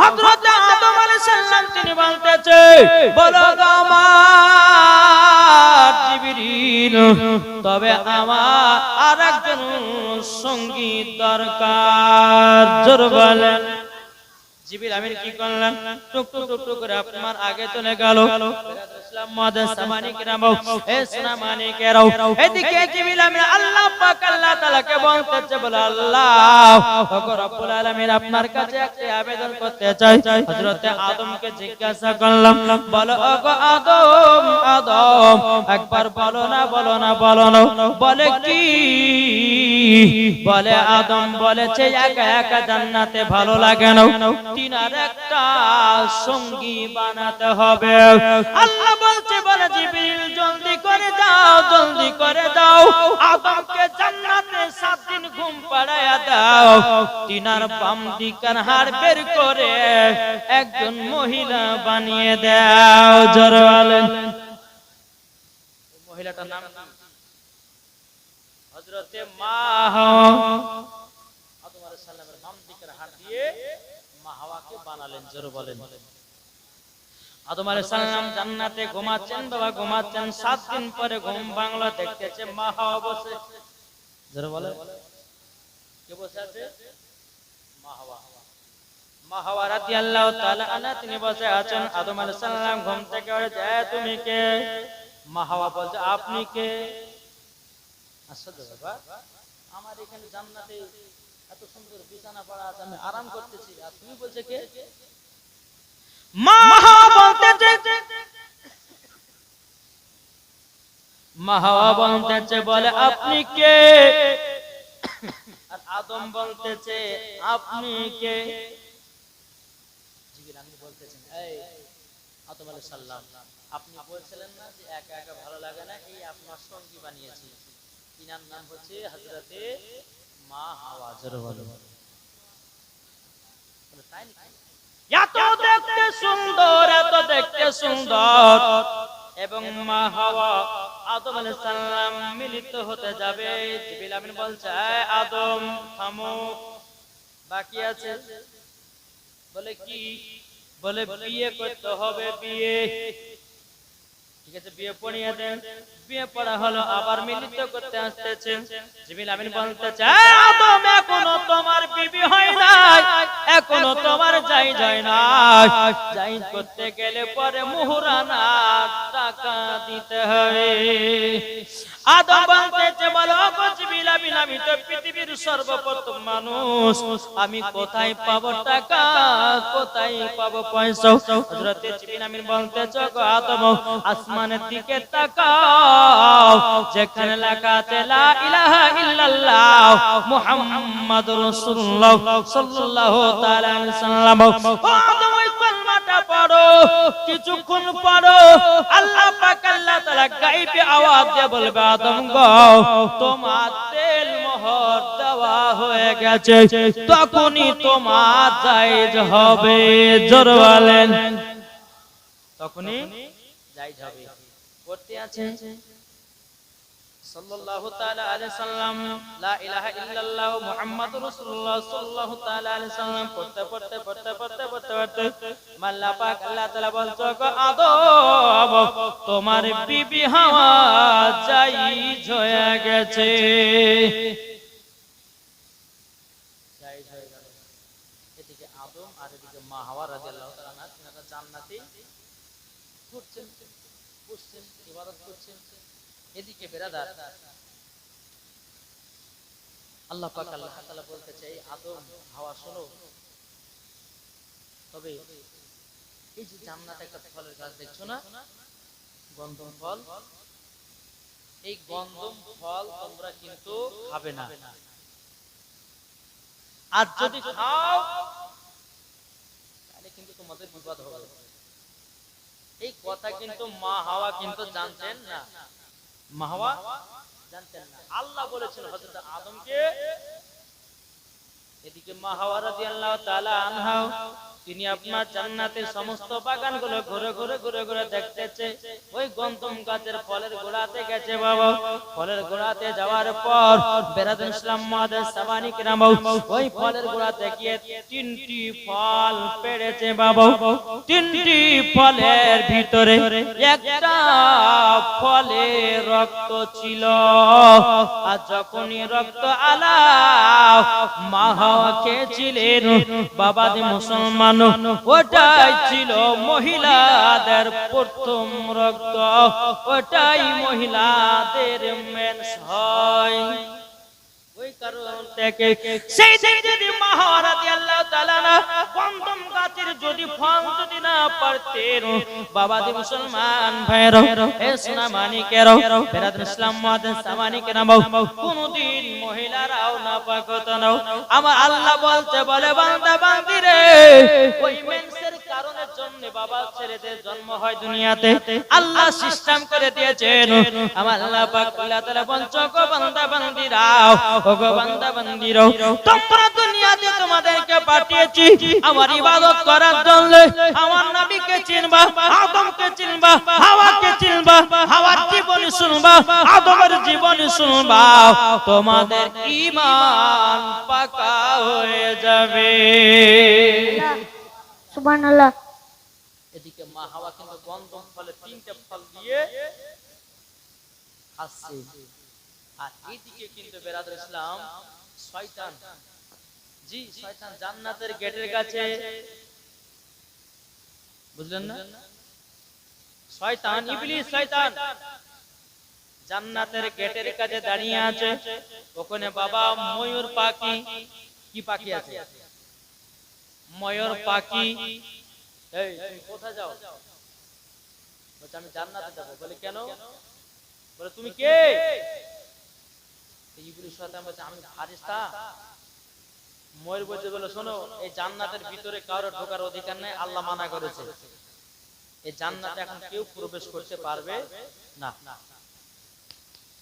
হযরত আদম আলাইহিস সালাম তিনি বলতেছে, বলো গো আমার জিবরিল, তবে আমার আরেকজন সঙ্গী দরকার। জোরে বলেন। জিবরিল আমিন কি করলেন? টুক টুক টুক টুক করে আপনার আগে চলে গেল। ইসলাম মাদাস সামানি কিরাম এ সামানি কেরাও, এদিকে জিবরিল আমিন আল্লাহ পাক আল্লাহ তাআলাকে বলতেছে, বলে আল্লাহ ওগো রব্বুল আলামিন, আপনার কাছে একটা আবেদন করতে চাই। হযরত আদমকে জিজ্ঞাসা করলাম, বলো ওগো আদম, আদম একবার বলো না, বলো না, বলো না। বলে কি? বলে আদম বলেছে একা একা জান্নাতে ভালো লাগে না, তিনার একটা সঙ্গী বানাতে হবে। আল্লাহ বলছে, বলে জিবরিল জলদি করে দাও, জলদি করে দাও, আদমকে জান্নাতে 7 দিন ঘুম পাড়ায়া দাও, তিনার বাম দিকের হাড় বের করে একজন মহিলা বানিয়ে দাও। জোরে বলেন। মহিলাটার নাম কি? হযরতে মা হাওয়া। আদম আলাইহিস সালামের বাম দিকের হাড় দিয়ে মা হাওয়াকে বানালেন। জোরে বলেন। আদম আলাইহিস সালাম জান্নাতে ঘুমাচ্ছেন, বাবা ঘুমাচ্ছেন, 7 দিন পরে ঘুম ভাঙলো, দেখতেছে মা হাওয়া বসে। জোরে বলেন। কে বসে আছে? মা হাওয়া। মা হাওয়া রাদিয়াল্লাহু তাআলা আনহা তিনি বসে আছেন। আদম আলাইহিস সালাম ঘুম থেকে উঠে যায়, তুমি কে? মা হাওয়া বলছে, আপনি কে? আশ্চর্য বাবা, আমার এখানে জান্নাতে এত সুন্দর বিছানা পড়া আছে, আমি আরাম করতেছি, আর তুমি বলছে কে? মা হাওয়া বলতেছে, মা হাওয়া বলতেছে, বলে আপনি কে? আর আদম বলতেছে, আপনি কে? জিবরিল আমিন বলতেছেন, এই আদম আলাইহিস সালাম, আপনি বলছিলেন না যে একা একা ভালো লাগে না, এই আপনার সঙ্গী বানিয়েছি, তিনার নাম হচ্ছে হযরতে মা হাওয়া। জোরে বলো। তাই নাকি? এত দেখতে সুন্দর, এত দেখতে সুন্দর, এবং মা হাওয়া আদম আলাইহিস সালাম মিলিত হতে যাবে। জিবরিল আমিন বলছে, আদম থামো, বাকি আছে। বলে কি? বলে বিয়ে করতে হবে, বিয়ে। ঠিক আছে, বিয়ে পড়িয়ে দেন। বিয়ে পড়া হলো, আবার মিলিত করতে আসতেছে। জিবরিল আমিন বলতেছে, আদম এখনো তোমার বিবি হয় নাই, এখনো তোমার জায়েজ হয় নাই, জায়েজ করতে গেলে পরে মুহরানা টাকা দিতে হবে। আদম বলতেছে, বলো গো জিবরিল আমিন, আমি তো পৃথিবীর সর্বপ্রথম মানুষ, আমি কোথায় পাবো টাকা, কোথায় পাবো পয়সা? হযরত জিবরিল আমিন বলতেছে, গো আদম আসমানের দিকে তাকাও, যেখানে লেখা আছে লা ইলাহা ইল্লাল্লাহ মুহাম্মাদুর রাসূলুল্লাহ সাল্লাল্লাহু তাআলা আলাইহি সাল্লাম, আদম ওই কলমাটা পড়ো, কিছুক্ষণ পড়ো, আল্লাহ পাক আল্লাহ তাআলা গায়বে আওয়াজ দিয়ে বলবে, আদম গো তোমার তেল মোহর দেওয়া হয়ে গেছে, তখনই তোমার জায়েজ হবে। জোরে বলেন। তখনই জায়েজ হবে। পড়তে আছে সাল্লাল্লাহু তাআলা আলাইহি সাল্লাম, লা ইলাহা ইল্লাল্লাহ মুহাম্মাদুর রাসূলুল্লাহ সাল্লাল্লাহু তাআলা আলাইহি সাল্লাম পড়তে পড়তে পড়তে পড়তে পড়তে পড়তে আল্লাহ পাক আল্লাহ তাআলা বলছো, গো আদম তোমার বিবি হাওয়া জায়েজ হয়ে গেছে। জায়েজ হয়ে গেল। এদিকে আদম আর এদিকে মা হাওয়া রাদিয়াল্লাহু তাআলা আনহা তিনারা জান্নাতে ঘুরছেন, বসছেন, ইবাদত করছেন। এদিকে বেরাদার আল্লাহ পাক আল্লাহ তাআলা বলতেছে, এই আদম হাওয়া শোনো, তবে এই যে জান্নাতে একটা ফলের গাছ দেখছো না, গন্ধম ফল, এই গন্ধম ফল তোমরা কিন্তু খাবে না, আর যদি খাও তাহলে কিন্তু তোমাদের বিপদ হবে। এই কথা কিন্তু মা হাওয়া কিন্তু জানতেন না, মা হাওয়া জানতেন না। আল্লাহ বলেছেন হযরত আদমকে, এদিকে মা হাওয়া রাদিয়াল্লাহু তাআলা আনহা তিনি আপনার জান্নাতের সমস্ত বাগানগুলো ঘুরে ঘুরে ঘুরে ঘুরে দেখতেছে। ওই গন্ধম গাছের ফলের গোড়াতে গেছে বাবা। ফলের গোড়াতে যাওয়ার পর বেরাদুল ইসলাম মাদের সাবানি কিরাম ওই ফলের গোড়াতে গিয়ে তিনটি ফল পেড়েছে বাবা। তিনটি ফলের ভিতরে একটা ফলে রক্ত ছিল। আর যখনই রক্ত আলা মা হাওয়া খেয়েছিলেন বাবা দি মুসলমান, ওটাই ছিল মহিলাদের প্রথম রক্ত, ওটাই মহিলাদের মেন্স হয়। ওই কারণ থেকে সেই যদি মা হাওয়া রাদিয়াল্লাহু তাআলা না গন্ধম গাছের যদি ফল যদি না পারতেন বাবা দি মুসলমান ভাইরা এ সোনা মানিকেরা বেরাদুল ইসলাম মাদের সামানিকেরা কোনদিন মহিলারাও না পাক হতো না। আমার আল্লাহ বলতে বলে বান্দা বান্দি রে ওই মেন্সের কারণের জন্য বাবা ছেলেদের জন্ম হয় দুনিয়াতে। আল্লাহ সিস্টেম করে দিয়েছেন। আমার আল্লাহ পাক আল্লাহ তাআলা বলছো গো বান্দা বান্দিরা, ও গো বান্দা বান্দিরা, তোমরা দুনিয়াতে তোমাদেরকে পাঠিয়েছি আমার ইবাদত করার জন্য। আমার নবীকে চিনবা, আদমকে চিনবা, হাওয়াকে চিনবা, হাওয়ার জীবনী শুনবা, আদমের জীবনী শুনবা, তোমাদের ঈমান পাকা হয়ে যাবে। সুবহানাল্লাহ। এদিকে মা হাওয়া কিন্তু গন্ধম ফলে তিনটা ফল দিয়ে আসছে। আর এদিকে কিন্তু বেরাদুল ইসলাম শয়তান, জি শয়তান জান্নাতের গেটের কাছে, বুঝলেন না? শয়তান ইবলিস শয়তান জান্নাতের গেটের কাছে দাঁড়িয়ে আছে। ওখানে বাবা ময়ূর পাখি, কি পাখি আছে? ময়ূর পাখি। এই তুমি কোথায় যাও? বলছে আমি জান্নাতে যাব। বলে কেন? বলে তুমি কে? ইবলিস শয়তান বলছে আমি ফেরেশতা। ময়ূর বলছে বলে শোনো, এই জান্নাতের ভিতরে কারো ঢোকার অধিকার নেই, আল্লাহ মানা করেছে। এই জান্নাতে এখন কেউ প্রবেশ করতে পারবে না,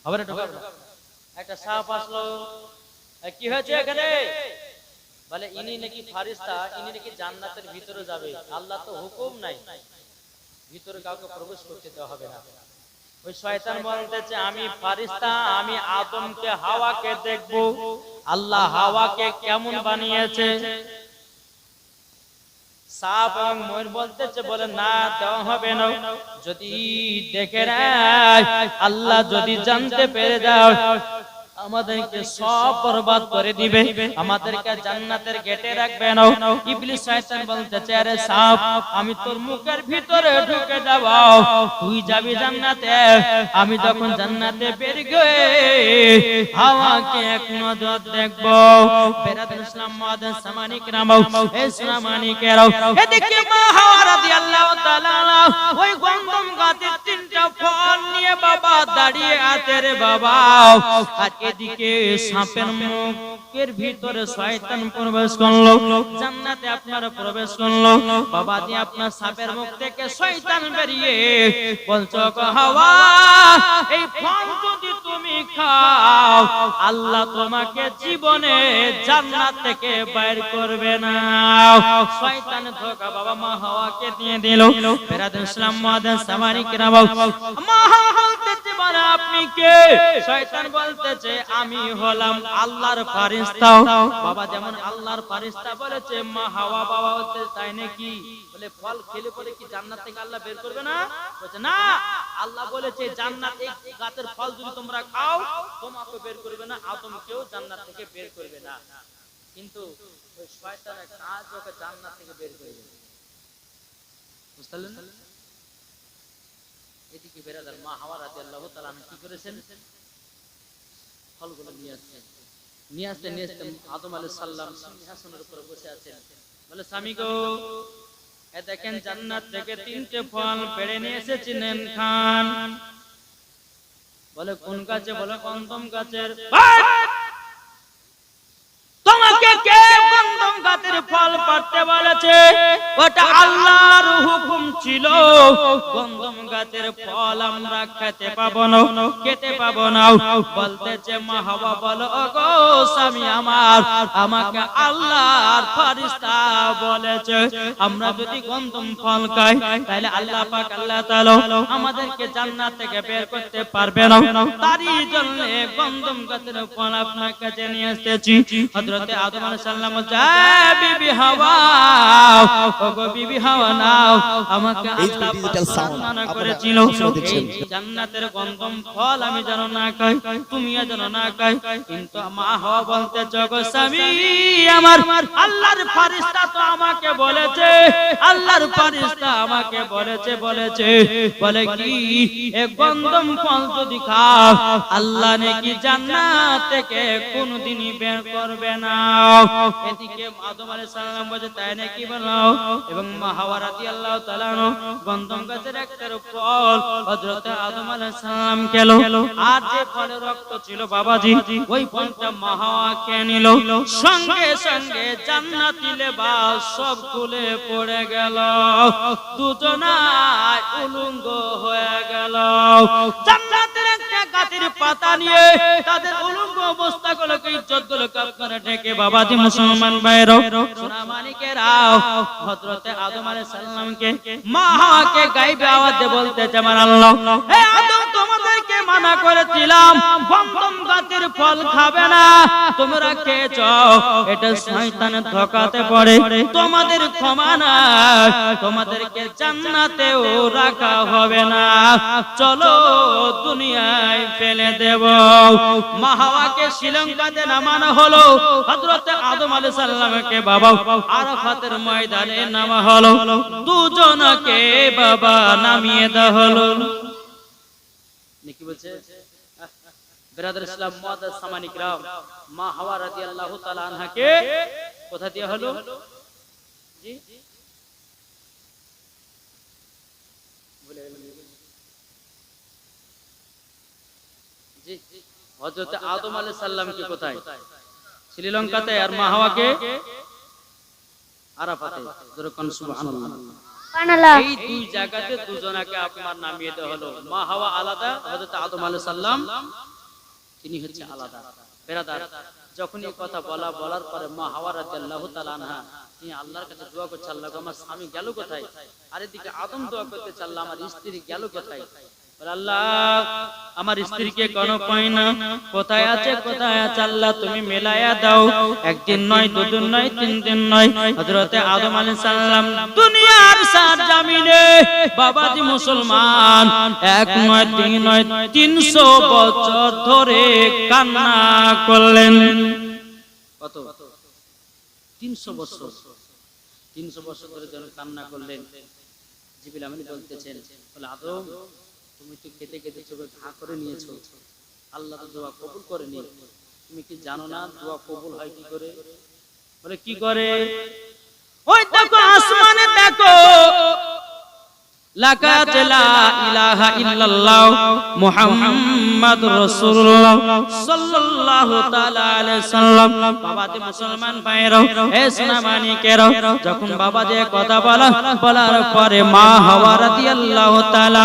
হবে না ঢোকাবে না। একটা সাপ আসলো, কি হয়েছে এখানে? বলে ইনি নাকি ফেরেশতা, ইনি নাকি জান্নাতের ভিতরে যাবে। আল্লাহ তো হুকুম নাই, ভিতরে কাউকে প্রবেশ করতে দেওয়া হবে না। ওই শয়তান বলতেছে আমি ফেরেশতা, আমি আদমকে হাওয়াকে দেখব, আল্লাহ হাওয়াকে কেমন বানিয়েছে। সাপ এবং ময়ূর বলতেছে বলে না দেওয়া হবে না, যদি দেখে নেয় আল্লাহ যদি জানতে পেরে যাও আমাদেরকে সব বরবাদ করে দিবে, আমাদেরকে জান্নাতের গেটে রাখবে না। ইবলিস শয়তান বলতেছে আরে সাপ আমি তোর মুখের ভিতরে ঢুকে যাব, তুই যাবি জান্নাতে, আমি যখন জান্নাতে বের গয়ে হাওয়াকে এক নজর দেখব। বেরাদুল ইসলাম মাদান সামানিক রামাও এই সামানিকেরাও এদিকে মা হাওয়া রাদিয়াল্লাহু তাআলা ওই গন্ধম গাছের তিনটা ফল নিয়ে বাবা দাঁড়িয়ে আছে রে বাবা। আর এদিকে সাপের মুখের ভিতরে শয়তান প্রবেশ করলো, জান্নাতে আপনার প্রবেশ করলো। বাবা দি আপনার সাপের মুখ থেকে শয়তান বেরিয়ে বলছো গো হাওয়া এই ফল যদি তুমি খাও আল্লাহ তোমাকে জীবনে জান্নাত থেকে বাইর করবে না। শয়তান ধোঁকা বাবা মা হাওয়াকে দিয়ে দিল। বেরাদুল ইসলাম মাদান সামানিক রামাও মা হাওয়া বলতেছে মানে আপনি কে? শয়তান বলতেছে আমি হলাম আল্লাহর ফেরেশতা। বাবা যেমন আল্লাহর ফেরেশতা বলেছে মা হাওয়া বাবা হচ্ছে তাই নাকি? বলে ফল খেলে পরে কি জান্নাত থেকে আল্লাহ বের করবে না? বলছে না, আল্লাহ বলেছে জান্নাত এই গাছের ফল যদি তোমরা খাও তোমাকে বের করবে না, আদমকেও জান্নাত থেকে বের করবে না। কিন্তু ওই শয়তানের কাজ ওকে জান্নাত থেকে বের করে দেবে, বুঝলেন না? এদিকে বেরাদার মা হাওয়া রাদিয়াল্লাহু তাআলা কি করেছেন? ফলগুলো নিয়ে আসতে আদম আলাইহিস সালাম সিংহাসনের উপরে বসে আছেন। বলে স্বামী গো এ দেখেন জান্নাত থেকে তিনটে ফল পেড়ে নিয়ে এসেছিলেন খান। বলে কোন গাছে? বলে গন্ধম গাছের। তোমাকে কে গন্ধম গাছের ফল পাড়তে বলেছে, ওটা আল্লাহর হুকুম ছিল। গন্ধম গাছের ফল আমরা খেতে পাবো না, খেতে পাবো না। বলতেছে মা হাওয়া বলো, ওগো স্বামী আমার, আমাকে আল্লাহর ফেরেশতা বলেছে আমরা যদি গন্ধম ফল খাই তাহলে আল্লাহ পাক আল্লাহ তাআলা আমাদেরকে জান্নাত থেকে বের করতে পারবে না। তারই জন্য গন্ধম গাছের ফল আপনার কাছে নিয়ে এসেছি। হযরতে আদম আলাইহিস সালাম বলছে, বিবি হাওয়া, ওগো বিবি হাওয়া নাও, আমাকে আল্লাহ পাক মানা করেছিল এই জান্নাতের গন্ধম ফল আমি যেন না খাই, তুমিও যেন না খাই। কিন্তু মা হাওয়া বলতে, জগৎ স্বামী আমার, আল্লাহর ফেরেশতা তো আমাকে বলেছে, আল্লাহর ফেরেশতা আমাকে বলেছে বলে কি এই গন্ধম ফল যদি খাও আল্লাহ নাকি জান্নাত থেকে কোনদিনই বের করবে না। এদিকে আদম আলাইহিস সালাম বলে, তাই নাকি বলো? এবং মা হাওয়া রাদিয়াল্লাহু তাআলা গন্ধম গাছের একটা ফল হযরত আদম আলাইহিস সালাম খেলো, আর যে ফলে রক্ত ছিল বাবাজি ওই ফলটা মা হাওয়া খেয়ে নিল। সঙ্গে সঙ্গে জান্নাতি লেবাস সব খুলে পড়ে গেল, দুজনাই উলঙ্গ হয়ে গেল। জান্নাতের একটা গাছের পাতা নিয়ে তাদের উলঙ্গ অবস্থাগুলোকে ইজ্জতগুলোকে আপনারা ঢেকে বাবাজি মুসলমান ভাইরাও সোনা মানিকেরাও হযরতে আদম আলাইহিস সালামকে মা হাওয়াকে গায়েবে আওয়াজে বলতেছে, আমার আল্লাহ, হে আদম, তোমাদেরকে মানা করেছিলাম গন্ধম গাছের ফল খাবে না, তোমরা খেয়েছো, এটা শয়তানের ধোঁকাতে পড়ে তোমাদের ক্ষমা নাই, তোমাদেরকে জান্নাতেও রাখা হবে না, চলো দুনিয়ায় ফেলে দেব। মা হাওয়াকে শ্রীলঙ্কাতে নামানো হলো, হযরতে আদম আলাইহিস সালামকে বাবা আরাফাতের ময়দানে নামা হলো, দুজনকে বাবা নামিয়ে দেওয়া হলো। কি বলছে বিরাদর ইসলাম মুআদ্দাস সামানিক রাম, মা হাওয়া রাদিয়াল্লাহু তাআলা আনহাকে কোথা দিয়ে হলো? জি বলে জি হযরত আদম আলাইহিস সালামকে কোথায়? শ্রীলঙ্কাতে, আর মা হাওয়াকে আরাফাতে। যখন সুবহানাল্লাহ, এই দুই জায়গাতে দুজনকে আপনার নামিয়ে দেওয়া হলো। মা হাওয়া আলাদা, হযরত আদম আলাইহিস সালাম তিনি হচ্ছে আলাদা। বেরাদার, যখন এই কথা বলার পরে মা হাওয়া রাদিয়াল্লাহু তাআলা আনহা তিনি আল্লাহর কাছে দোয়া করছে, আল্লাহ আমার স্বামী গেল কোথায়? আর এদিকে আদম দোয়া করতে চাল্লা, আমার স্ত্রী গেল কোথায়? আল্লাহ, আমার স্ত্রীকে কোনো পাই না, কোথায় আছে আল্লাহ তুমি মেলায়া দাও। একদিন নয়, দুদিন নয়, তিন দিন নয়, হযরতে আদম আলাইহিস সালাম দুনিয়ার সাত জামিনে বাবাজি মুসলমান এক নয়, তিন নয়, 300 বছর ধরে কান্না করলেন। কত? 300 বছর। 300 বছর ধরে যখন কান্না করলেন, জিবরিল আমিন বলতেছেন, বলে আদম, তুমি তো কেটে কেটে চোখে ঘা করে নিয়েছো, আল্লাহ তো দোয়া কবুল করেনি, তুমি কি জানো না দোয়া কবুল হয় কি করে? বলে কি করে? ওই দেখো আসমানে দেখো লাকাত লা ইলাহা ইল্লাল্লাহ মুহাম্মাদুর রাসূলুল্লাহ সাল্লাল্লাহু তাআলা আলাইহি সাল্লাম। বাবাজি মুসলমান ভাইরাও, হে সোনা মানিকেরাও, যখন বাবাজি কথা বলার পরে মা হাওয়া রাদিয়াল্লাহু তাআলা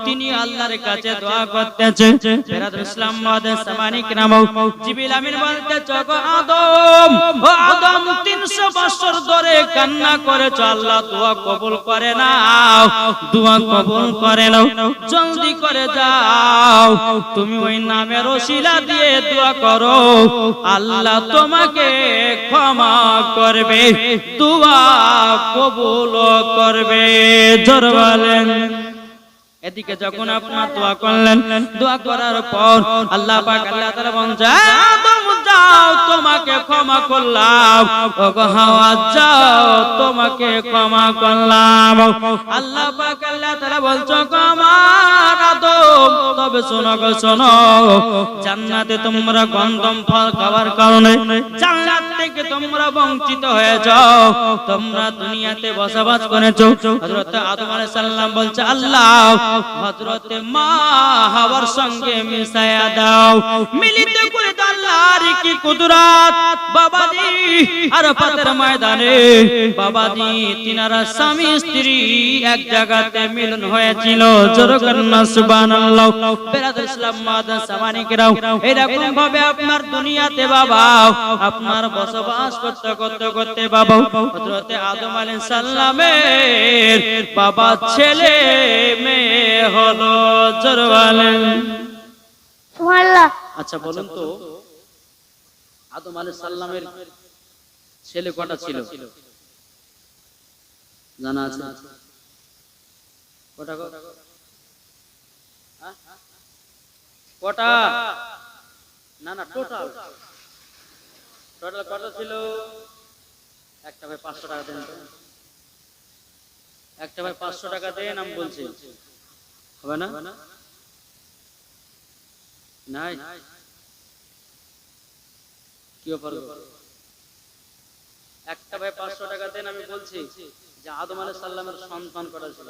তিনি আল্লাহর কাছে দোয়া করতেছে। বেরাদর ইসলাম মুআদ্দাস সামানিক নামও জিবরিল আমিন বলতেছে, গো আদম, ও আদম, 300 বছর ধরে কান্না করেছো, আল্লাহ দোয়া কবুল করে নাও, দোয়া কবুল করে নাও, জলদি করে যাও, তুমি ওই নামের ওসিলা দিয়ে দোয়া করো, আল্লাহ তোমাকে ক্ষমা করবে, দোয়া কবুল করবে। জোরে বলেন। এদিকে যখন আপনার দোয়া করলেন, দোয়া করার পর আল্লাহ পাক আল্লাহ তাআলা বলেন, আদম যাও, তোমাকে ক্ষমা করলাম, ওগো হাওয়া যাও, তোমাকে ক্ষমা করলাম। আল্লাহ পাক আল্লাহ তাআলা বলছো, আমার আদম, তবে শোনো গো শোনো, জান্নাতে তোমরা গন্ধম ফল খাওয়ার কারণে জান্নাত থেকে তোমরা বঞ্চিত হয়ে যাও, তোমরা দুনিয়াতে বসবাস করেছো। হযরত আদম আলাইহিস সালাম বলছে, আল্লাহ হযরতে মা হাওয়ার সঙ্গে মিশায়া দাও, মিলিত করে দাও, আল্লাহ আল্লাহর কি কুদরত বাবাজি আরাফাতের ময়দানে বাবাজি তিনারা স্বামী স্ত্রী এক জায়গাতে মিলন হয়েছিল জোরে কন্না সুবহানাল্লাহ বেরাদর ইসলাম মাদান সামানিকরাও এরকম ভাবে আপনার দুনিয়াতে বাবা আপনার বসবাস করতে করতে করতে বাবা হযরত আদম আলাইহিস সালামের বাবা ছেলে মেয়ে হলো জোরে বলেন সুবহানাল্লাহ। আচ্ছা বলুন তো আদম আলাইহিস সালামের ছেলে কটা ছিল জানা আছে কটা কটা না না টোটাল টোটাল কটা ছিল একটা ভাই 500 টাকা দেন একটা ভাই 500 টাকা দেন আমি বলছি হবে না নাই কি ব্যাপার একটা ভাই 500 টাকা দেন আমি বলছি যে আদম আলাইহিস সালামের সন্তান কটা ছিল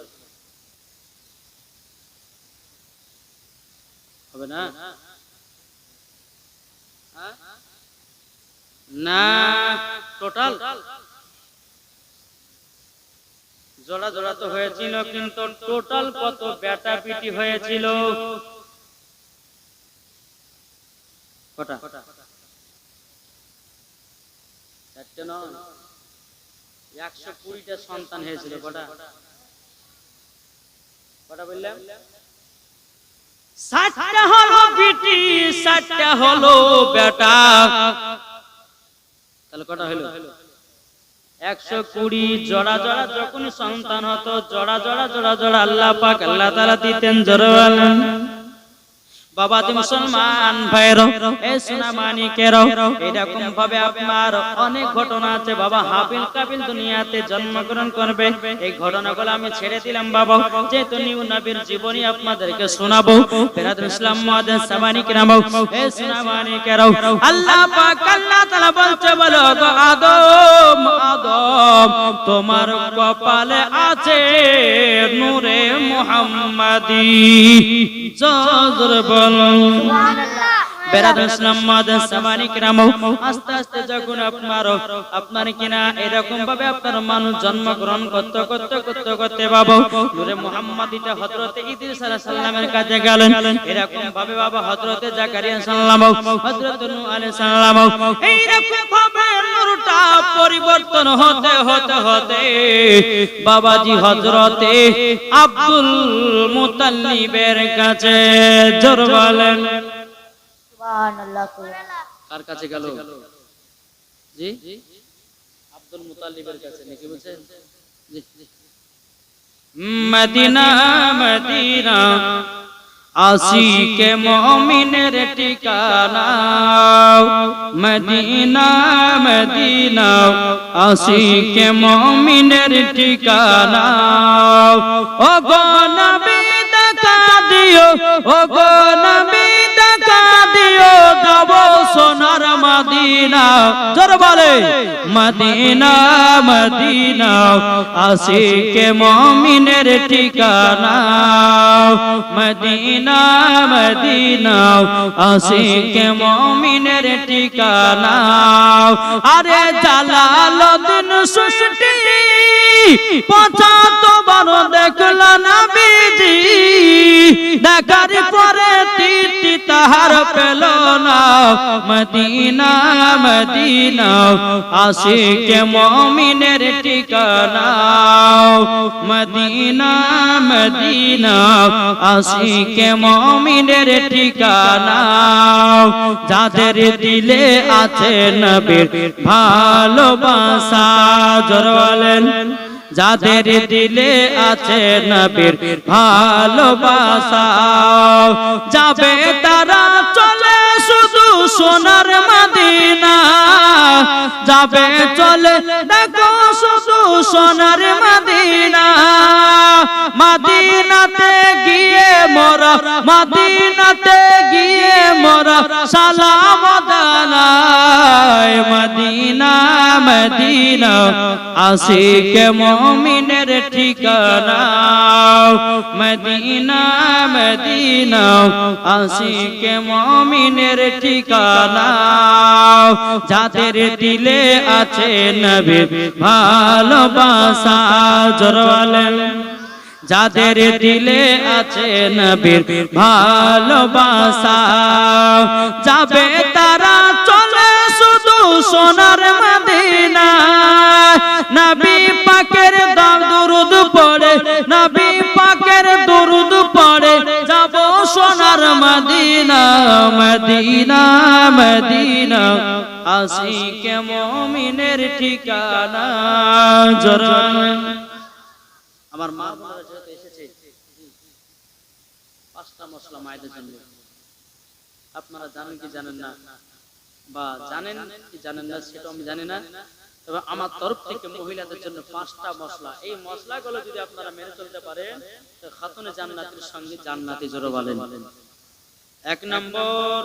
হবে না না টোটাল জোড়া জোড়া তো হয়েছিল কিন্তু টোটাল কত বেটা পিটি হয়েছিল কটা চারটে নয় 120টা সন্তান হয়েছিল কটা কটা বললাম 60টা হলো বিটি 60টা হলো বেটা তাহলে কটা হলো 120 জোড়া জোড়া যখন সন্তান হতো জোড়া জোড়া জোড়া জোড়া আল্লাহ পাক আল্লাহ তাআলা দিতেন জোরে বলেন বাবা তুমি মুসলমান ভাইরো এ সোনা মানিকেরো এরকম ভাবে আপনার অনেক ঘটনা আছে বাবা হাবিল কাবিল দুনিয়াতে জন্মগ্রহণ করবে এই ঘটনাগুলো আমি ছেড়ে দিলাম বাবা যেহেতু নিউ নবীর জীবনী আপনাদেরকে শোনাবো বেরাদর ইসলাম মাদান সামানিকেরাম এ সোনা মানিকেরো আল্লাহ পাক আল্লাহ তাআলা বলছে বলো গো আদম আদম তোমার কপালে আছে নূরে মুহাম্মাদি জোরে বেরাদর ইসলাম মাদান সামানিকেরাম আস্তে আস্তে যখন আপনার কিনা এরকম ভাবে আপনার মানুষ জন্মগ্রহণ করতে করতে করতে করতে বাবা নূরে মুহাম্মাদিটা হযরত ইদ্রিস আলাইহিস সালামের কাছে গেলেন এরকম ভাবে বাবা হযরত জাকারিয়া সালাম হযরত নূহ আলাইহিস সালাম এইরকম ভাবে নূরটা পরিবর্তন হতে হতে হতে বাবাজি হযরতে আব্দুল মুতাল্লিবের কাছে জোরে বলেন সুবহানাল্লাহ। কার কাছে গেল জি আব্দুল মুতাল্লিবের কাছে নাকি বলছেন জি মদিনা মদিনা আশিকে মুমিনের ঠিকানা মদিনা মদিনা আশিকে মুমিনের ঠিকানা ও গো নবী দেখা দিও ও গো নবী দেখা দিও যাব সোনার মদিনা জোরে বলে মদিনা মদিনা আশিকে মুমিনের ঠিকানা মদিনা মদিনা আশিকে মুমিনের ঠিকানা আরে জালালউদ্দিন সুষ্টি 75 দেখল নবীজি দেখার পরে তৃপ্তি তাহার পেল না মদিনা মদিনা আশিকে মুমিনের ঠিকানা মদিনা মদিনা আশিকে মুমিনের ঠিকানা যাদের দিলে আছে নবীর ভালোবাসা জোরে বলেন যাদের দিলে আছে নবীর ভালোবাসা যাবে তারা চলে শুধু সোনার মদিনা যাবে চলে দেখো শুধু সোনার মদিনা, মদিনাতে গিয়ে মোরা, মদিনাতে গিয়ে মোরা সালাম জানাই। মদিনা মদিনা আশিক মুমিনের ঠিকানা, মদিনা মদিনা আশিক মুমিনের ঠিকানা। যাদের দিলে আছে নবীর ভালোবাসা, জোরে বলেন। যাদের দিলে আছে নবীর ভালোবাসা, যাবে তারা চলে শুধু সোনার মদিনা। নবী পাকের দরুদ পড়ে, নবী পাকের দরুদ পড়ে যাব সোনার মদিনা। মদিনা মদিনা আশিক মুমিনের ঠিকানা, জোরে। আমার মা বোনেরা যেহেতু এসেছে, 5টা মশলা মায়েদের জন্য। আপনারা জানেন কি জানেন না, বা জানেন কি জানেন না সেটা আমি জানি না, তবে আমার তরফ থেকে মহিলাদের জন্য 5টা মশলা। এই মশলাগুলো যদি আপনারা মেনে চলতে পারেন তো খাতুনে জান্নাতের সঙ্গে জান্নাতি, জোরে বলেন। 1 নম্বর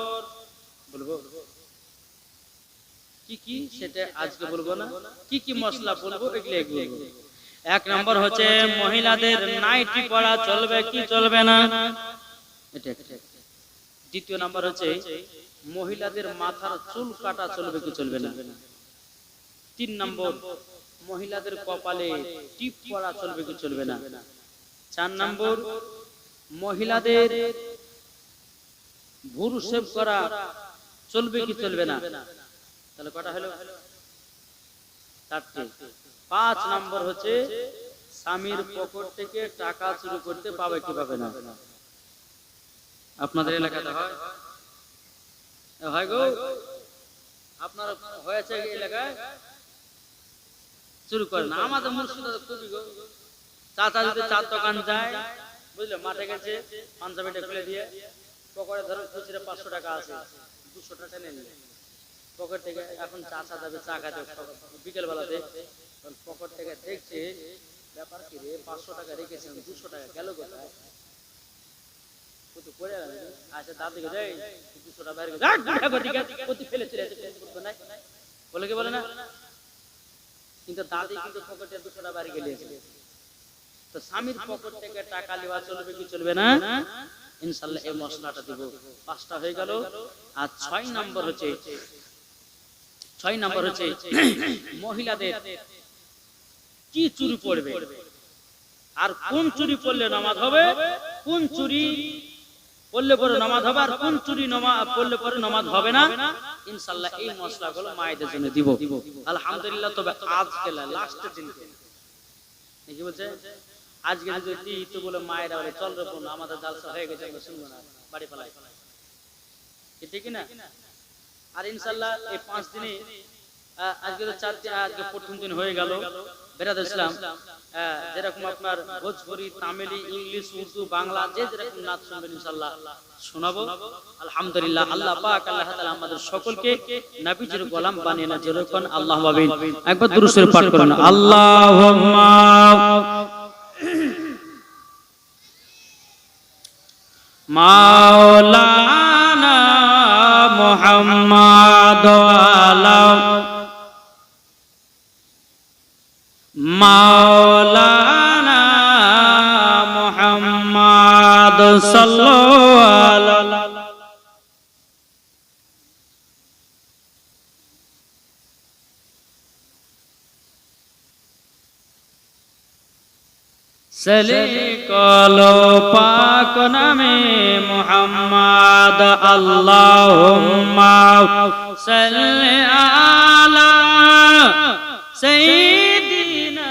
বলবো কি কি সেটা আজকে বলবো না, কি কি মশলা বলবো এগুলো বলবো। 1 নম্বর হচ্ছে মহিলাদের নাইটি পরা চলবে কি চলবে না, এটা। 2 নম্বর হচ্ছে মহিলাদের মাথার চুল কাটা চলবে কি চলবে না। 3 নম্বর মহিলাদের কপালে টিপ পরা চলবে কি চলবে না। 4 নম্বর মহিলাদের ভুরু শেভ করা চলবে কি চলবে না। তাহলে কটা হলো? 4টে। 5 নম্বর হচ্ছে স্বামীর পকেট থেকে টাকা চুরি করতে পাবে কি পাবে না। আপনাদের এলাকাতে হয়? হয় গো, আপনার হয়েছে এলাকায় চুরি করে না? আমাদের মুর্শিদাবাদে খুবই গো। চাচা যদি চার দোকান যায়, বুঝলে, মাঠে গেছে, পাঞ্জাবিটা খুলে দিয়ে পকেটে ধরো খুচরা 500 টাকা আছে, 200 টাকা নেন পকেট থেকে। এখন চাচা যাবে চা খাতে বিকেল বেলাতে, পকেট থেকে দেখছে ব্যাপার কি রে, 500 টাকা রেখেছেন, 200 টাকা গেল কোথায়? আচ্ছা দাদিকে যাই 200 টাকা বাইরে ফেলে চলে বলে কি বলে না, কিন্তু দাদি কিন্তু পকেটে 200 টাকা বাইরে গেলে। তো স্বামীর পকেট থেকে টাকা নেওয়া চলবে কি চলবে না? ইনশাআল্লাহ এই মশলাটা দিব। 5টা হয়ে গেল। আর 6 নম্বর হচ্ছে মহিলাদের কি চুরি পড়বে, আর কোন চুরি পড়লে নামাজ হবে, কোন চুরি পড়লে পরে নামাজ হবে, আর কোন চুরি পড়লে পরে নামাজ হবে না। ইনশাআল্লাহ এই মশলাগুলো মায়েদের জন্য দিব। আলহামদুলিল্লাহ। তবে আজকে লাস্টের দিন কি বলছে, আজকে যদি তো বলে মায়েরা বলে চল রে বোন আমাদের জালসা হয়ে গেছে, আমরা শুনবো না, বাড়ি পালাই, ঠিক না? আর ইনশাআল্লাহ এই 5 দিনে আজকে তো 4 দিন, আজকে প্রথম দিন হয়ে গেল। বেরাদ ইসলাম যেরকম আপনার ভোজপুরি, তামিলি, ইংলিশ, উর্দু, বাংলা যে যেরকম নাচ শুনবেন ইনশাআল্লাহ শোনাবো। আলহামদুলিল্লাহ। আল্লাহ পাক আল্লাহ তাআলা আমাদের সকলকে নবীজির গোলাম বানিয়ে না। যেরকম আল্লাহুম্মা আমিন। একবার দুরূদ শরীফ পাঠ করুন। আল্লাহুম্মা মাওলানা মুহাম্মদ আলা মাওলানা মুহাম্মদ সাল্লাল্লাহু আলাইহি সলে কলো পাক নামে মুহাম্মদ। আল্লাহুম্মা সাল্লি আলা সাইয়্যিদিনা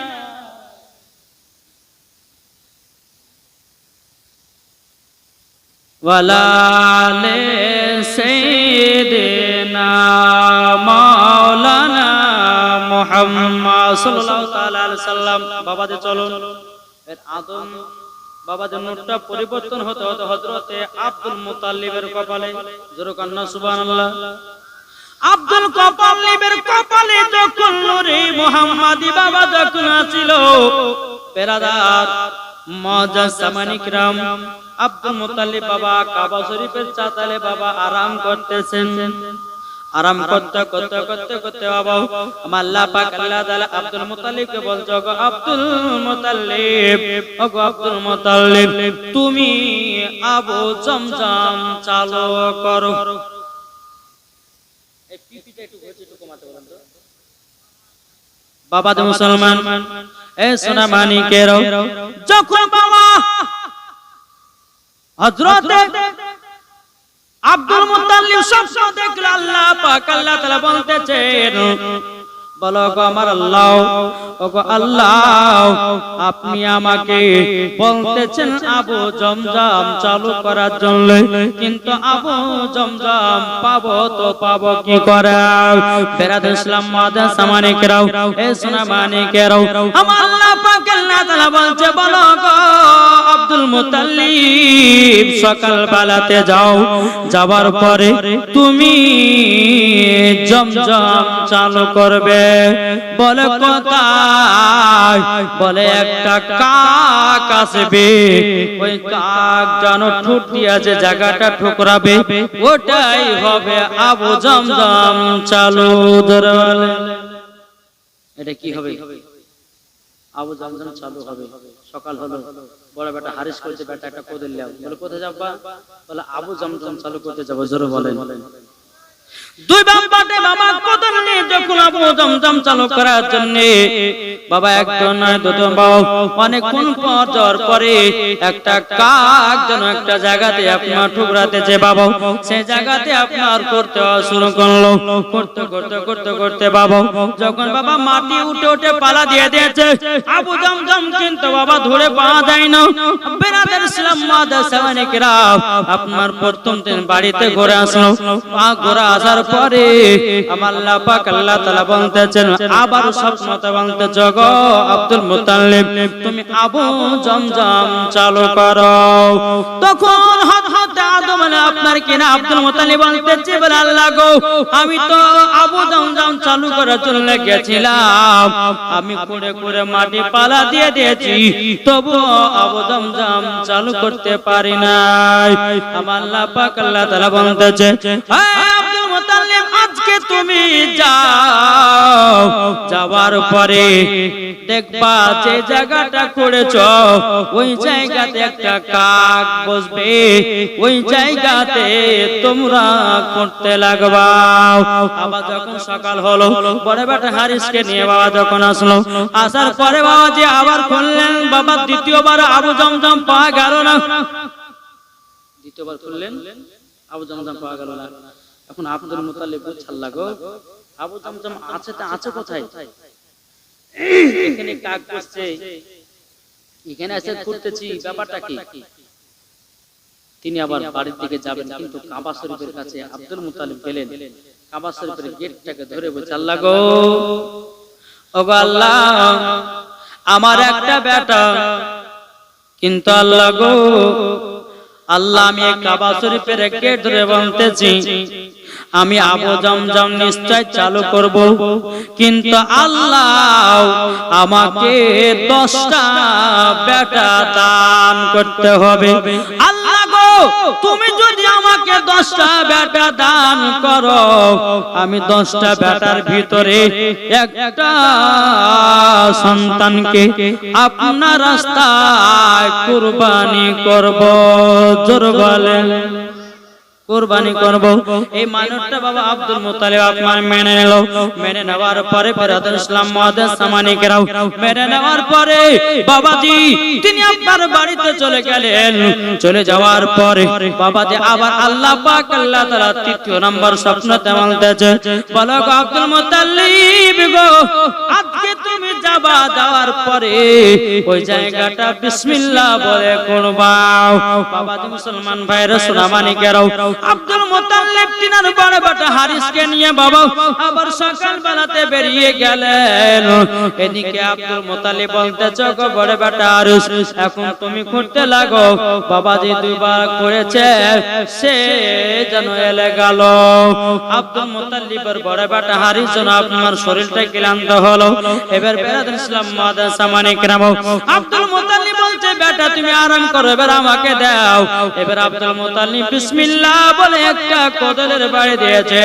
ওয়ালা আলি সাইয়্যিদিনা মাওলানা মুহাম্মদ সাল্লাল্লাহু তাআলা আলাইহি সাল্লাম। বাবাজি চলুন। আদম বাবাদের নোটটা পরিবর্তন হতে হতে হযরতে আব্দুল মুত্তালিবের কপালে। জোরে কান্না সুবহানাল্লাহ। আব্দুল মুতাল্লিবের কপালে যখন নূরে মুহাম্মাদি বাবা যখন ছিল, পেরাদার মুজাসসামানি কিরাম, আব্দুল মুতাল্লিব বাবা কাবা শরীফের চাতালে বাবা আরাম করতেছেন। আরাম করতে করতে করতে করতে বাবা আমার আল্লাহ পাক আল্লাহ তাআলা আব্দুল মুতাল্লিবকে বলছো, গো আব্দুল মুতাল্লিব, ও গো আব্দুল মুতাল্লিব, তুমি আবু জমজম চালু করো। এই পিপিটা একটু ঘুরে একটু কমাতে বলেন তো বাবা। মুসলমান এ সোনা মানিকের, যখন বাবা হযরত আব্দুল মুতাল্লিব স্বপ্ন দেখল, আল্লাহ পাক আল্লাহ তাআলা বলতেছেন, বলো গো আমার আল্লাহ, ও গো আল্লাহ, আপনি আমাকে বলতেছেন আবু জমজম চালু করার জন্য, কিন্তু আবু জমজম পাবো তো পাবো কি করে? বেরাদুল ইসলাম মুজাসসামানি কিরাম, এ সোনা মানিকের, আমার আল্লাহ পাক আল্লাহ তাআলা বলছে, বলো গো আব্দুল মুতাল্লিব, সকাল বেলাতে যাও, যাবার পরে তুমি জমজম চালু করবে। বলে কোথায়? বলে একটা কাক আসবে, ওই কাক যেন ঠোঁট দিয়ে যে জায়গাটা ঠুকরাবে, ওটাই হবে আবু জমজম চালু। এটা কি হবে? আবু জমজম চালু হবে। সকাল হলো, বড় বেটা হারিস করছে, বেটা একটা কোদাল নাও। বলে কোথায় যাবা? বলে আবু জমজম চালু করতে যাবো। জোরে বলেন। দুই বাবাতে বাবা কোদাল নিয়ে যখন আবু জমজম চালু করার জন্য বাবা একজন নয় দুজন বাবা অনেকক্ষণ পর যাওয়ার পরে একটা কাক যেন একটা জায়গাতে আপনার ঠুকরাতেছে বাবা, সেই জায়গাতে আপনার করতে শুরু করলো। করতে করতে করতে করতে বাবা যখন বাবা মাটি উঠে উঠে পালা দিয়ে দিয়েছে, আবু জমজম কিন্তু বাবা ধরে পাওয়া যায় না। বেরাদার ইসলাম মুজাসসামানি কিরাম, আপনার প্রথম দিন বাড়িতে ঘুরে আসলো। ঘুরে আসার পরে আমার আল্লাহ পাক আল্লাহ তাআলা বলতেছেন, আবার স্বপ্নতে বলতেছো, গো আব্দুল মুতাল্লিব, তুমি আবু জমজম চালু করো। তখন হযরত আদম আপনার কিনা আব্দুল মুতাল্লিব বলতেছে, বলে আল্লাহ গো, আমি তো আবু জমজম চালু করার জন্য গেছিলাম, আমি কুড়ে কুড়ে মাটি পালা দিয়ে দিয়েছি, তবু আবু জমজম চালু করতে পারি নাই। আমার আল্লাহ পাক আল্লাহ তাআলা বলতেছে, আব্দুল মুতাল্লিব, আজকে তুমি যাও, যাওয়ার পরে দেখবা যে জায়গাটা করেছো ওই জায়গাতে একটা কাক বসবে, ওই জায়গাতে তোমরা করতে লাগবা। আবার যখন সকাল হলো, বড় বেটা হারিসকে নিয়ে বাবা যখন আসলো, আসার পরে বাবা যে আবার খুললেন, বাবা দ্বিতীয়বার আবু জমজম পাওয়া গেল না। দ্বিতীয়বার খুললেন, আবু জমজম পাওয়া গেল না। এখন আব্দুল মুতাল্লিব বলছেন, লাগো আবু জমজম আছে, তা আছে কোথায়? এখানে কাক বসছে, এখানে এসে করতেছি, ব্যাপারটা কি? তিনি আবার বাড়ির দিকে যাবেন, কিন্তু কাবা শরীফের কাছে আব্দুল মুতাল্লিব গেলেন। কাবা শরীফের গেটটাকে ধরে বলছে, আল্লাহ গো, ওগো আল্লাহ, আমার একটা বেটা, কিন্তু আল্লাহ গো আল্লাহ, আমি কাবা শরীফের গেট ধরে বলতেছি, আমি আবু জমজম নিশ্চয় চালু করব, কিন্তু আল্লাহ আমাকে 10টা বেটা দান করতে হবে। আল্লাহ গো, তুমি যদি আমাকে 10টা বেটা দান করো, আমি 10টা বেটার ভিতরে একটা সন্তানকে আপনার রাস্তায় কুরবানি করব। জোর বলেন, কুরবানি করব। এই মানুষটা বাবা আব্দুল মুতাল্লিব আপনার মেনে নিল। মেনে নেওয়ার পরে বেরাদুল ইসলাম মুজাসসামানি কিরাম, মেনে নেওয়ার পরে বাবাজি তিনি আপনার বাড়িতে চলে গেলেন। চলে যাওয়ার পরে বাবাজি আবার আল্লাহ পাক আল্লাহ তাআলা তৃতীয় নাম্বার স্বপ্নতে বলতেছে, বলো গো আব্দুল মুতাল্লিব গো, আজকে তুমি যাবা, যাওয়ার পরে ওই জায়গাটা বিসমিল্লাহ বলে করবা। বাবাজি মুসলমান ভাইরা সোনা মানিকেরাও, আব্দুল মুত্তালিব তিনার বড় বেটা হারিসকে নিয়ে বাবা আবার সকাল বেলাতে বেরিয়ে গেলেন। এদিকে আব্দুল মুত্তালিব বলতেছে গো বড় বেটা হারিস, এখন তুমি খুঁড়তে লাগো, বাবা যে দুইবার করেছে সে যেন এলে গেল। আব্দুল মুত্তালিবের বড় বেটা হারিস যেন আপনার শরীরটা ক্লান্ত হলো। এবার বেরাদুল ইসলাম মাদার সামানে কেরাম আব্দুল মুত্তালিব বলছে বেটা তুমি আরাম করো, এবার আমাকে দাও। এবার আব্দুল মুত্তালিব বিসমিল্লাহ বলে একটা কোদালের বাড়ি দিয়েছে।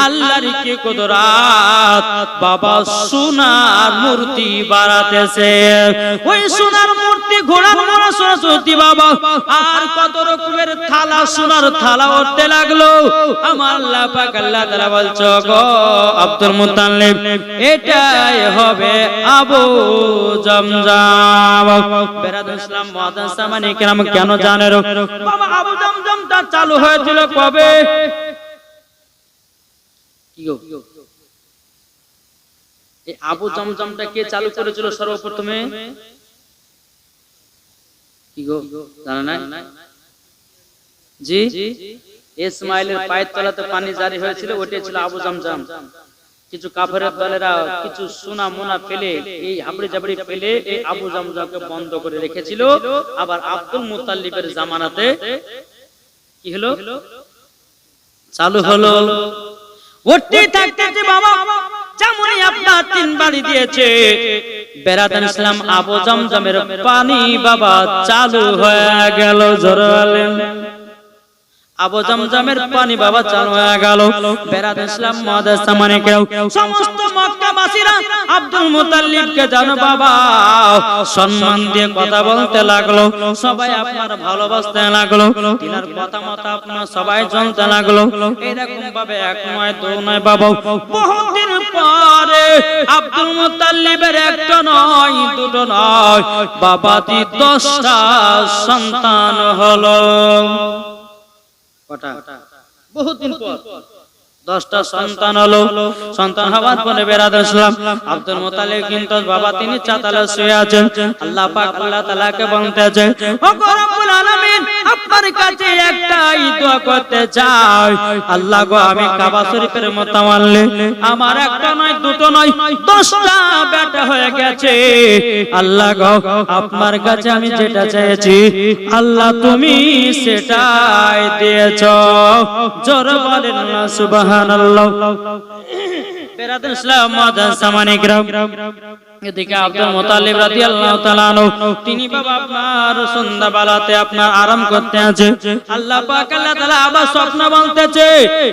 আল্লাহর কি কুদরত, বাবা সোনার মূর্তি বানাতেছে। ওই সোনার মূর্তি ঘোড়ার মোড়া সরস্বতী বাবা আর কত রকমের থালা, সোনার থালা উঠতে লাগলো। আমার আল্লাহ পাক আল্লাহ তাআলা বলছো গো আব্দুল মুত্তালিব এটাই হবে আবু জমজম। বেরাদুল ইসলাম মুআদ্দিন সামানে কেরাম কেন জানেন বাবা আবু জমজমটা চালু হয়েছিল কবে? কি গো এই আবু জমজমটা কে চালু করেছিল সর্বপ্রথমে? কি গো জানা নাই? জি ইসমাইলের পায়ের তলাতে পানি জারি হয়েছিল, ওটাই ছিল আবু জমজম। কিছু কাফেরের দলেরা কিছু সোনা মোনা ফেলে এই হাবড়ি জাবড়ি ফেলে এই আবু জমজমকে বন্ধ করে রেখেছিল। আবার আব্দুল মুত্তালিবের জামানাতে কি হলো? চালু হলো। উঠতে থাকতে বাবা যেমনই আপনার তিন বাড়ি দিয়েছে বেরাদুল ইসলাম আবু জমজমের পানি বাবা চালু হয়ে গেল। জোরে বলেন আবু জমজমের পানি বাবা চালু হয়ে গেল। বেরাদুল ইসলাম মুআদ্দিন সামানে কেউ সমস্ত মক্কাবাসীরা আব্দুল মুত্তালিবকে জানো বাবা সম্মান দিয়ে কথা বলতে লাগলো, সবাই আপনার ভালোবাসতে লাগলো, তিনার কথা মতো আপনার সবাই চলতে লাগলো। এরকম ভাবে এক নয় দু নয় বাবা বহুদিন পরে আব্দুল মুত্তালিবের একটা নয় দুটো নয় বাবা 10টা সন্তান হলো। বহুদিন পর 10টা সন্তান হলো। সন্তান হওয়ার পরে বেরাদুল ইসলাম আব্দুল মুত্তালিব কিন্তু বাবা তিনি চাতালে শুয়ে আছেন। আল্লাহ পাক আল্লাহ তাআলাকে বলতেছে ও রব্বুল আলামিন আপনার কাছে একটাই দোয়া করতে চাই, আল্লাহ গো আমি কাবা শরীফের মোতাওয়াল্লি আমার একটা নয় দুটো নয় 10টা বেটা হয়ে গেছে। আল্লাহ গো আপনার কাছে আমি যেটা চেয়েছি আল্লাহ তুমি সেটাই দিয়েছো। জোরে বলেন না সুবহানাল্লাহ। বেরাদুল ইসলাম মুআদ্দিন সামানে কেরাম এদিকে আব্দুল মুত্তালিব রাদিয়াল্লাহু তাআলা আনহু তিনি বাবা আপনার সন্ধ্যাবেলাতে আপনার আরাম করতে আছে। আল্লাহ পাক আল্লাহ তাআলা আবার স্বপ্ন বলতেছে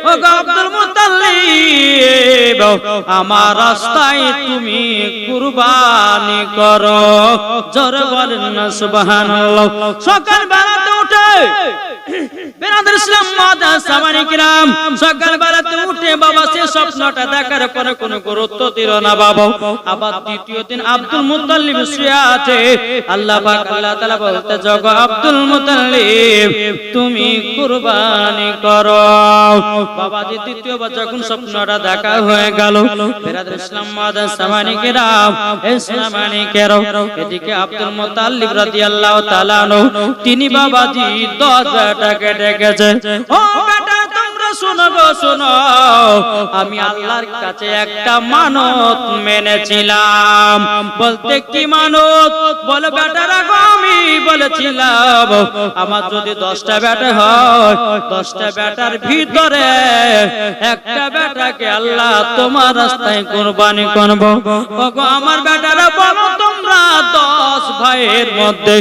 ও গো আব্দুল মুত্তালিব আমার রাস্তায় তুমি কুরবানি করো। জোরে বলেন না সুবহানাল্লাহ। সকাল বেলাতে উঠে বেরাদুল ইসলাম মুআদ্দিন সামানে কেরাম সকাল বেলাতে উঠে বাবা সে স্বপ্নটা দেখার পরে কোনো গুরুত্ব দিল না বাবা। আবার দ্বিতীয় দিন আব্দুল মুত্তালিব শুয়ে আছে। আল্লাহ পাক আল্লাহ তাআলা বলতে জগো আব্দুল মুত্তালিব তুমি কুরবানি করো। বাবা যে তৃতীয়বার যখন স্বপ্নটা দেখা হয়ে গেল বেরাদুল ইসলাম মুআদ্দিন সামানে কেরাম ইসলামানি কেরাম এদিকে আব্দুল মুত্তালিব রাদিয়াল্লাহু তাআলা আনহু তিনি বাবাজি 10 বেটাকে ডেকেছে। ও বেটা তোমরা শোনো গো শোনো, আমি আল্লাহর কাছে একটা মানত মেনেছিলাম। বলতে কি মানত? বলে বেটারা গো আমি বলেছিলাম আমার যদি 10টা বেটা হয় 10টা বেটার ভিতরে একটা বেটাকে আল্লাহ তোমার রাস্তায় কুরবানি করব। ওগো আমার বেটারা বলো তোমরা 10 ভাইয়ের মধ্যে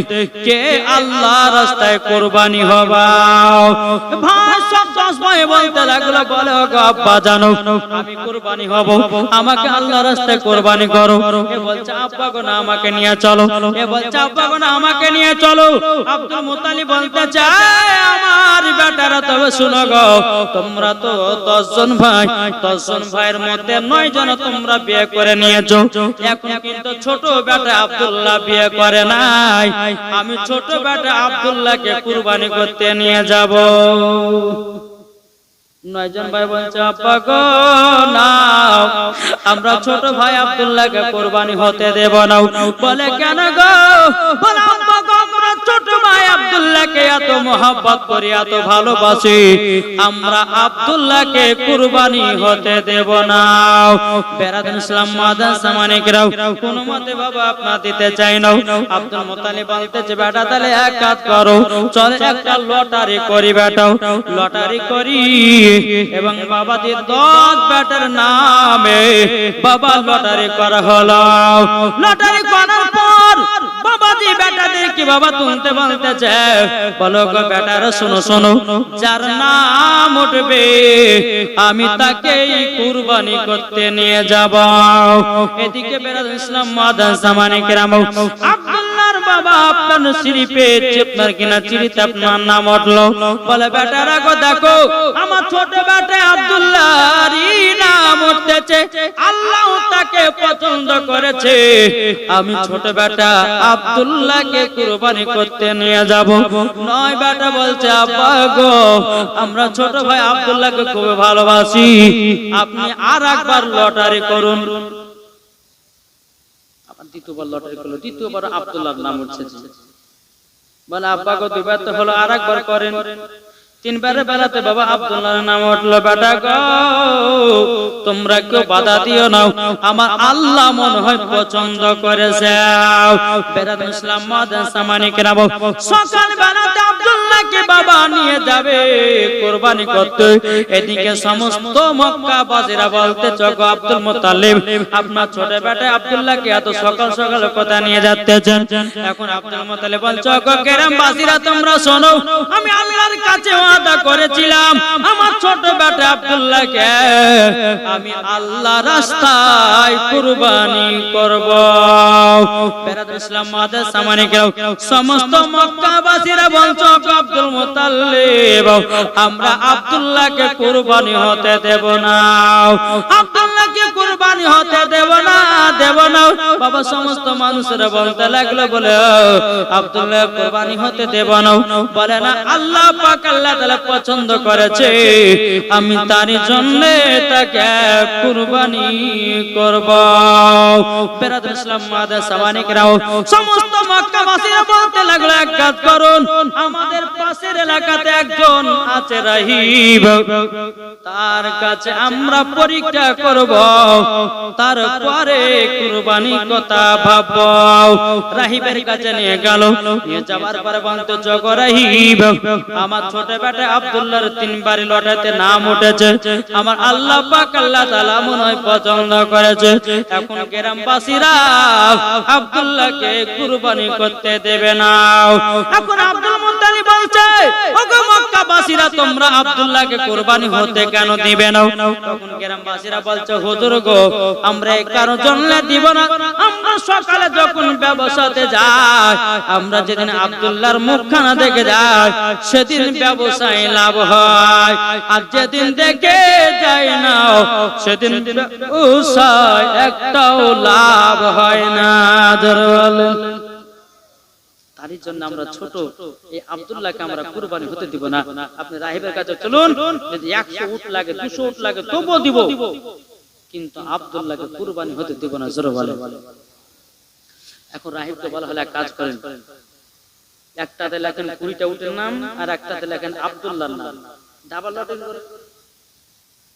কে আল্লাহর রাস্তায় কুরবানি হবা? ভাই সব 10 ভাই বলতে লাগলো বলে ওগো আব্বা জানো আমি কুরবানি হব, আমাকে আল্লাহর রাস্তায় কুরবানি করো। এ বলছে আব্বা গো না আমাকে নিয়ে চলো, এ বলছে আব্বা গো না আমাকে নিয়ে চলো। আব্দুল মুত্তালিব বলতে চায় আমার বেটারা তবে শুনো গো তোমরা তো 10 জন ভাই, 10 জন ভাইয়ের মধ্যে 9 জন তোমরা বিয়ে করে নিয়েছো। এখন কিন্তু ছোট বেটা আব্দুল্লাহ বিয়ে করে নাই, আমি ছোট বেটা আব্দুল্লাহকে কুরবানি করতে নিয়ে যাব। 9 জন ভাই বলছে আব্বা গো না আমরা ছোট ভাই আব্দুল্লাহকে কুরবানি হতে দেব না। বলে কেন গো? বলে আব্বা গো আমরা ছোট ভাই আব্দুল্লাহকে এত মহব্বত করি, এত ভালোবাসি, আমরা আব্দুল্লাহকে কুরবানি হতে দেব না। বেরাদুল ইসলাম মাদান সামানিকরাও কোনো মতে বাবা আপনা দিতে চাই না। আব্দুল মুত্তালিব বলতেছে বেটা তাহলে এক কাজ করো, চল একটা লটারি করি বেটা, লটারি করি এবং বাবা দি 10 বেটার নামে বাবা লটারি করা হলো। লটারি করার পর বাবা দি বেটাদের কি বাবা তুলতে বলতেছে, বলো গো বেটারা শোনো শোনো, যার নাম উঠবে আমি তাকেই কুরবানি করতে নিয়ে যাব। এদিকে বেরাদুল ইসলাম মাদান সামানিকরাম আব্দুল্লাহর বাবা আপনার সিঁড়ি পেয়েছে, আপনার কিনা চিড়িতে আপনার নাম উঠলো, বলে বেটারা গো দেখো আমার ছোট বেটা আব্দুল্লাহরই নাম উঠতেছে, আল্লাহ তাকে পছন্দ করেছে, আমি ছোট বেটা আব্দুল্লাহকে কুরবানি করতে নিয়ে যাব। নয় বেটা বলছে আব্বা গো আমরা ছোট ভাই আব্দুল্লাহকে খুব ভালোবাসি, আপনি আর একবার লটারি করুন। আবার দ্বিতীয়বার লটারি করলো, দ্বিতীয়বার আব্দুল্লাহর নাম উঠছে, বলে আব্বা গো দুবার তো হলো, আর একবার করেন। 3 বারে বেলাতে বাবা আব্দুল্লাহর নাম উঠলো। বেটা গো তোমরা কেউ বাধা দিও না, আমার আল্লাহ মনে হয় পছন্দ করেছে। বেরাদুল ইসলাম মাদান সামানিকরাম সকাল বেলাতে আব্দুল্লাহকে বাবা নিয়ে যাবে কুরবানি করতে। এদিকে সমস্ত মক্কাবাসীরা বলতে চগো আব্দুল মুত্তালিব আপনার ছোট বেটা আব্দুল্লাহকে এত সকাল সকাল কথা নিয়ে যাচ্ছেন। এখন আব্দুল মুত্তালিব বলছে গো গ্রামবাসীরা তোমরা শোনো, আমি আল্লাহর কাছে ওয়াদা করেছিলাম আমার ছোট বেটা আব্দুল্লাহকে আমি আল্লাহর রাস্তায় কুরবানি করব। বেরাদুল ইসলাম মাদান সামানিকরাম সমস্ত মক্কাবাসীরা বলছে আব্দুল মুত্তালিব আমরা আব্দুল্লাহকে কুরবানি হতে দেব না, আব্দুল্লাহকে কুরবানি হতে দেব না, দেব না। বাবা সমস্ত মানুষেরা বলতে লাগলো বলে আব্দুল্লাহ কুরবানি হতে দেব না, বলে না আল্লাহ পাক আল্লাহ তাআলা পছন্দ করেছে, আমি তারই জন্য তাকে কুরবানি করব। বেরাদুল ইসলাম মাদান সামানিকরাম সমস্ত মক্কাবাসীরা বলতে লাগলো এক কাজ করুন, আমাদের পাশের এলাকাতে একজন আছে রাহিব, তার কাছে আমরা পরীক্ষা করব, তারপরে কুরবানি কথা ভাববো। রাহিবের কাছে নিয়ে গেল, নিয়ে যাবার পরে বলতে জগ রাহিব আমার ছোট বেটা আব্দুল্লাহর 3 বারে লটারিতে নাম উঠেছে, আমার আল্লাহ পাক আল্লাহ তাআলা মনে হয় পছন্দ করেছে, এখন গ্রামবাসীরা আব্দুল্লাহকে কুরবানি করতে দেবে না। এখন আব্দুল মুত্তালিব বলছে ওগো মক্কাবাসীরা তোমরা আব্দুল্লাহকে কুরবানি হতে কেন দিবে না? তখন গ্রামবাসীরা বলছে হুজুর গো আমরা এই কারোর জন্য দিব না, আমরা সকালে যখন ব্যবসাতে যাই, আমরা যেদিন আব্দুল্লাহর মুখখানা দেখে যাই সেদিন ব্যবসায় লাভ হয়, আর যেদিন দেখে যায় না সেদিন ব্যবসায় একটাও লাভ হয় না। তারই জন্য আমরা ছোট এই আব্দুল্লাহকে আমরা কুরবানি হতে দিব না। আপনি রাহিবের কাছে চলুন, যদি 100 উট লাগে 200 উট লাগে তবুও দিব, কিন্তু আব্দুল্লাহকে কুরবানি হতে দিব না। জোরে বলে। এখন রাহিবকে বলা হলো এক কাজ করেন, একটাতে লেখেন 20টা উটের নাম আর একটাতে লেখেন আব্দুল্লাহর নাম, ডাবল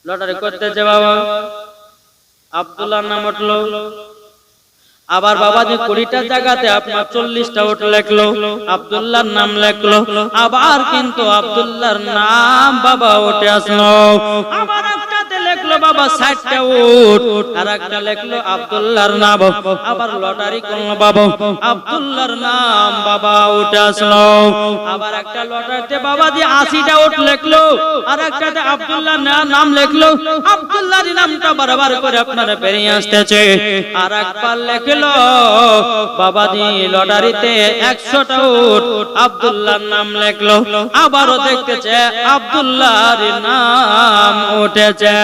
লটারি করতে যে বাবা আব্দুল্লাহর নাম উঠলো, আবার বাবাজি 20টা জায়গাতে আপনার 40টা উট লেখলো, আব্দুল্লাহর নাম লেখলো, আবার কিন্তু আব্দুল্লাহর নাম বাবা উঠে আসলো, আবার একটাতে লেখলো বাবা 60টা উট আর একটা লেখলো আব্দুল্লাহর নাম, আবার লটারি করলো বাবা আব্দুল্লাহর নাম বাবা উঠে আসলো, আবার একটা লটারিতে বাবাজি 80টা উট লেখলো আর একটাতে আব্দুল্লাহর নাম লেখলো, আব্দুল্লাহর নামটা বারবার করে আপনারা বেরিয়ে আসতেছে, আর একবার লেখলো বাবাজি লটারিতে 100টা উট আব্দুল্লাহর নাম লেখলো, আবারও দেখতেছে আব্দুল্লাহর নাম উঠেছে,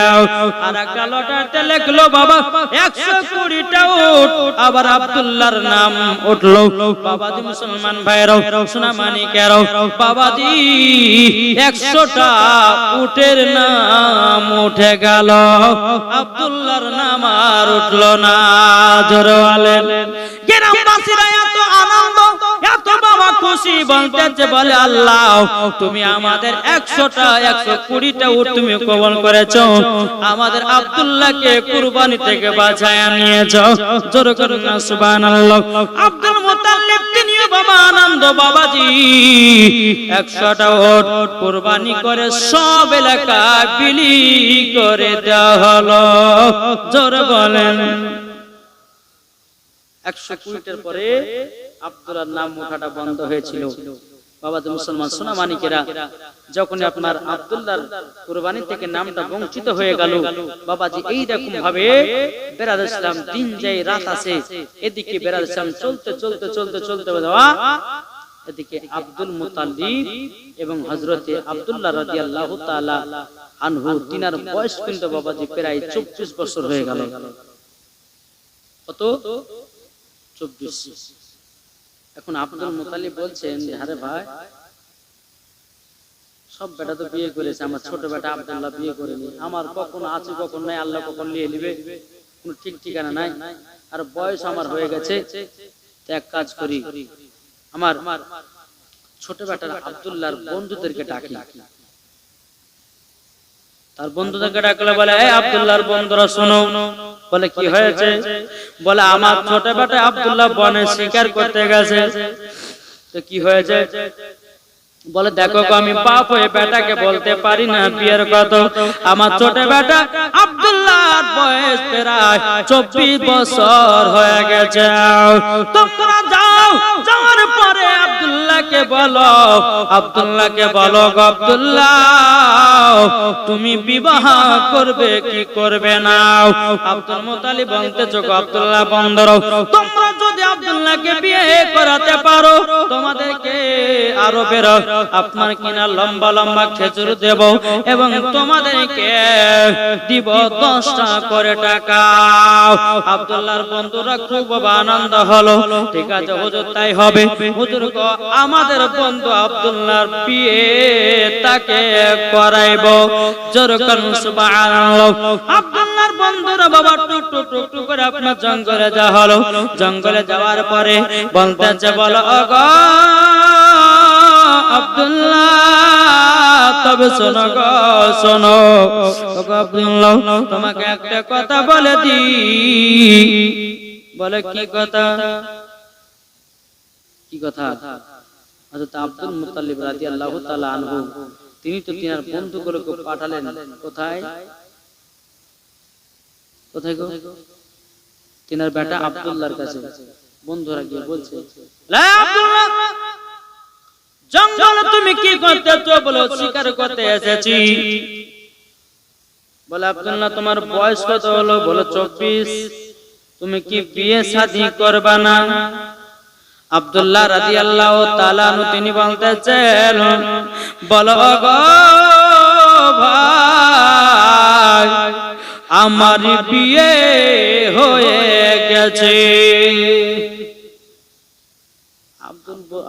আর একটা লটারিতে লেখলো বাবা 120টা উট আবার আব্দুল্লাহর নাম উঠলো। বাবাজি মুসলমান ভাইরাও সোনামানিকেরাও বাবাজি 100টা উটের নাম উঠে গেল, আব্দুল্লাহর নাম আর উঠলো না। জোরে বলেন। গ্রামবাসীরা এত আনন্দ এত বাবা খুশি খুশি বলতেছে, বলে আল্লাহ তুমি আমাদের 100টা 120টা উট তুমি কবুল করেছো, আমাদের আব্দুল্লাহকে কুরবানি থেকে বাঁচায়া নিয়েছো। জোরে করুন না সুবহানাল্লাহ। আব্দুল মুত্তালিব তিনিও বাবা আনন্দ, বাবাজি 100টা উট কুরবানি করে সব এলাকা বিলি করে দেওয়া হলো। জোরে বলেন। 120টার পরে আব্দুল্লাহর নাম ওঠাটা বন্ধ হয়েছিল। বাবা যে মুসলমান সোনা মানিকেরা, যখন আপনার আব্দুল্লাহর কুরবানি থেকে নামটা বঞ্চিত হয়ে গেল, বাবাজি এইরকম ভাবে বেরাদ ইসলাম দিন যায় রাত আসে, এদিকে বেরাদ ইসলাম চলতে চলতে চলতে চলতে যাওয়া, এদিকে আব্দুল মুত্তালিব এবং হযরতে আব্দুল্লাহ রাদিয়াল্লাহু তাআলা আনহু তিনার বয়স কিন্তু বাবাজি প্রায় 24 বছর হয়ে গেল। কত? 24। এখন আব্দুল মুত্তালিব বলছেন, আরে ভাই সব বেটা তো বিয়ে করেছে, আমার ছোট বেটা আব্দুল্লাহ বিয়ে করেনি, আমার কখন আছে কখন নাই, আল্লাহ কখন নিয়ে নেবে কোনো ঠিক ঠিকানা নাই, আর বয়স আমার হয়ে গেছে, তো এক কাজ করি, আমার ছোট বেটার আব্দুল্লাহর বন্ধুদেরকে ডাকি। তার বন্ধুদেরকে ডাকলে বলে, এই আব্দুল্লাহর বন্ধুরা শোনো। বলে কি হয়েছে? বলে আমার ছোট বেটা আব্দুল্লাহ বনে শিকার করতে গেছে। তো কি হয়েছে? বলে দেখো আমি বাপ হয়ে বেটাকে বলতে পারি না বিয়ের কথা, আমার ছোট বেটা আব্দুল্লাহর বয়স প্রায় 24 বছর হয়ে গেছে। তোমরা যাও, যাওয়ার পরে আব্দুল্লাহকে বলো, আব্দুল্লাহকে বলো, আব্দুল্লাহ তুমি বিবাহ করবে কি করবে না? আব্দুল মুত্তালিব বলতেছো, আব্দুল্লাহ বন্ধুরা তোমরা যদি আব্দুল্লাহকে বিয়ে করাতে পারো, তোমাদেরকে আরো বেরো আপনার কিনা লম্বা লম্বা খেজুর দেব এবং তোমাদেরকে দিব 10টা করে টাকা। আব্দুল্লাহর বন্ধুরা খুব আনন্দ হলো। ঠিক আছে হুজুর, তাই হবে। হুজুর আমাদের বন্ধু আব্দুল্লাহর বিয়ে তাকে করাইব। জোরে করুন সুবহানাল্লাহ। আব্দুল্লাহর বন্ধুরা বাবা টুক টুক টুক টুক করে আপনার জঙ্গলে যাওয়া হলো। জঙ্গলে যাওয়ার পরে বলতেছে, বলো ওগো আব্দুল্লাহ, তবে শোনো গো শোনো, ওগো আব্দুল্লাহ তোমাকে একটা কথা বলে দি। বলে কি কথা? কি কথা? হযরত আব্দুল মুত্তালিব রাদিয়াল্লাহু তাআলা আনহু তিনি তো তিনার বন্ধুগুলোকে পাঠালেন কোথায়? কোথায় গো? তিনার বেটা আব্দুল্লাহর কাছে। বন্ধুরা গিয়ে বলছে, লা আব্দুল্লাহ জঙ্গলে তুমি কি করতেছো? বলো শিকার করতে এসেছি। বলে আব্দুল্লাহ তোমার বয়স কত হলো? বলো 24। তুমি কি বিয়ে শাদী করবা না? আব্দুল্লাহ রাদিয়াল্লাহু তাআলা আনহু তিনি বলতেছেন, বলো গো ভাই আমার বিয়ে হয়ে গেছে।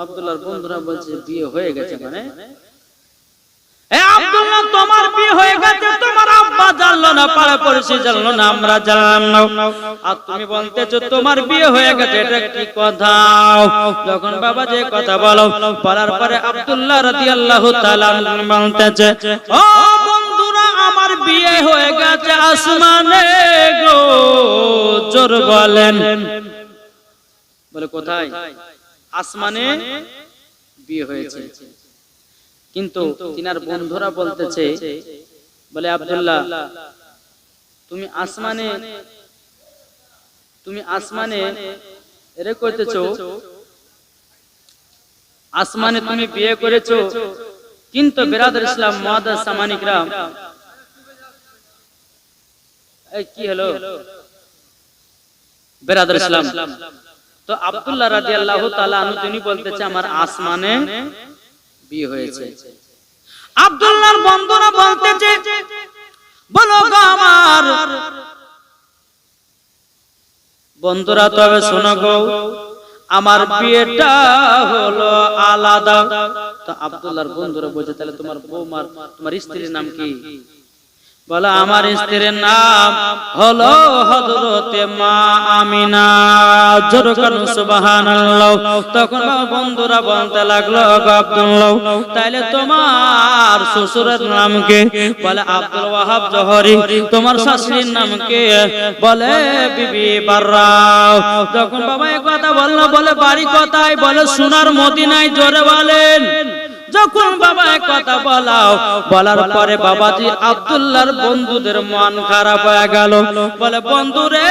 আব্দুল্লাহর বন্ধুরা বলছে বিয়ে হয়ে গেছে মানে? এ আব্দুল্লাহ তোমার বিয়ে হয়ে গেছে, তোমার আব্বা জানলো না, পাড়া পড়শি জানলো না, আমরা জানলাম না, আর তুমি বলতেছো তোমার বিয়ে হয়ে গেছে, এটা কি কথা? যখন বাবা যে কথা বলো, বলার পরে আব্দুল্লাহ রাদিয়াল্লাহু তাআলা বলতেছে, ও বন্ধুরা আমার বিয়ে হয়ে গেছে আসমানে গো। জোর বলেন। বলে কোথায়? আসমানে বিয়ে হয়েছে। কিন্তু তিনার বন্ধুরা বলতেছে, বলে আব্দুল্লাহ তুমি আসমানে এরে করতেছো, আসমানে তুমি বিয়ে করেছো, কিন্তু বিরাদর ইসলাম মুআদ্দাস সামানিকরা, এই কি হলো বিরাদর ইসলাম? তো আব্দুল্লাহ রাদিয়াল্লাহু তাআলা আনহু তিনি বলতেছে আমার আসমানে বিয়ে হয়েছে। আব্দুল্লাহর বন্ধুরা বলতেছে, বলো গো আমার বন্ধুরা তবে শোনো গো, আমার বিয়েটা হলো আলাদা। তো আব্দুল্লাহর বন্ধুরা বলছে, তাহলে তোমার বৌমার তোমার স্ত্রীর নাম কি? বলে আমার স্ত্রীর নাম হলো হযরতে মা আমিনা। জোরে বলুন সুবহানাল্লাহ। তখন বন্ধুরা বলতে লাগলো আব্দুল্লাহ তাইলে তোমার শ্বশুরের নাম কি? বলে আব্দুল ওয়াহাব জোহরি। তোমার শাশুড়ির নাম কি? বলে বিবি বাররা। যখন বাবা এই কথা বললো বলে বাড়ি কোথায়? বলে সোনার মদিনায়। জোরে বলেন। যখন বাবা এক কথা বলার পরে বাবাজি আব্দুল্লাহর বন্ধুদের মন খারাপ হয়ে গেল। বলে বন্ধুরে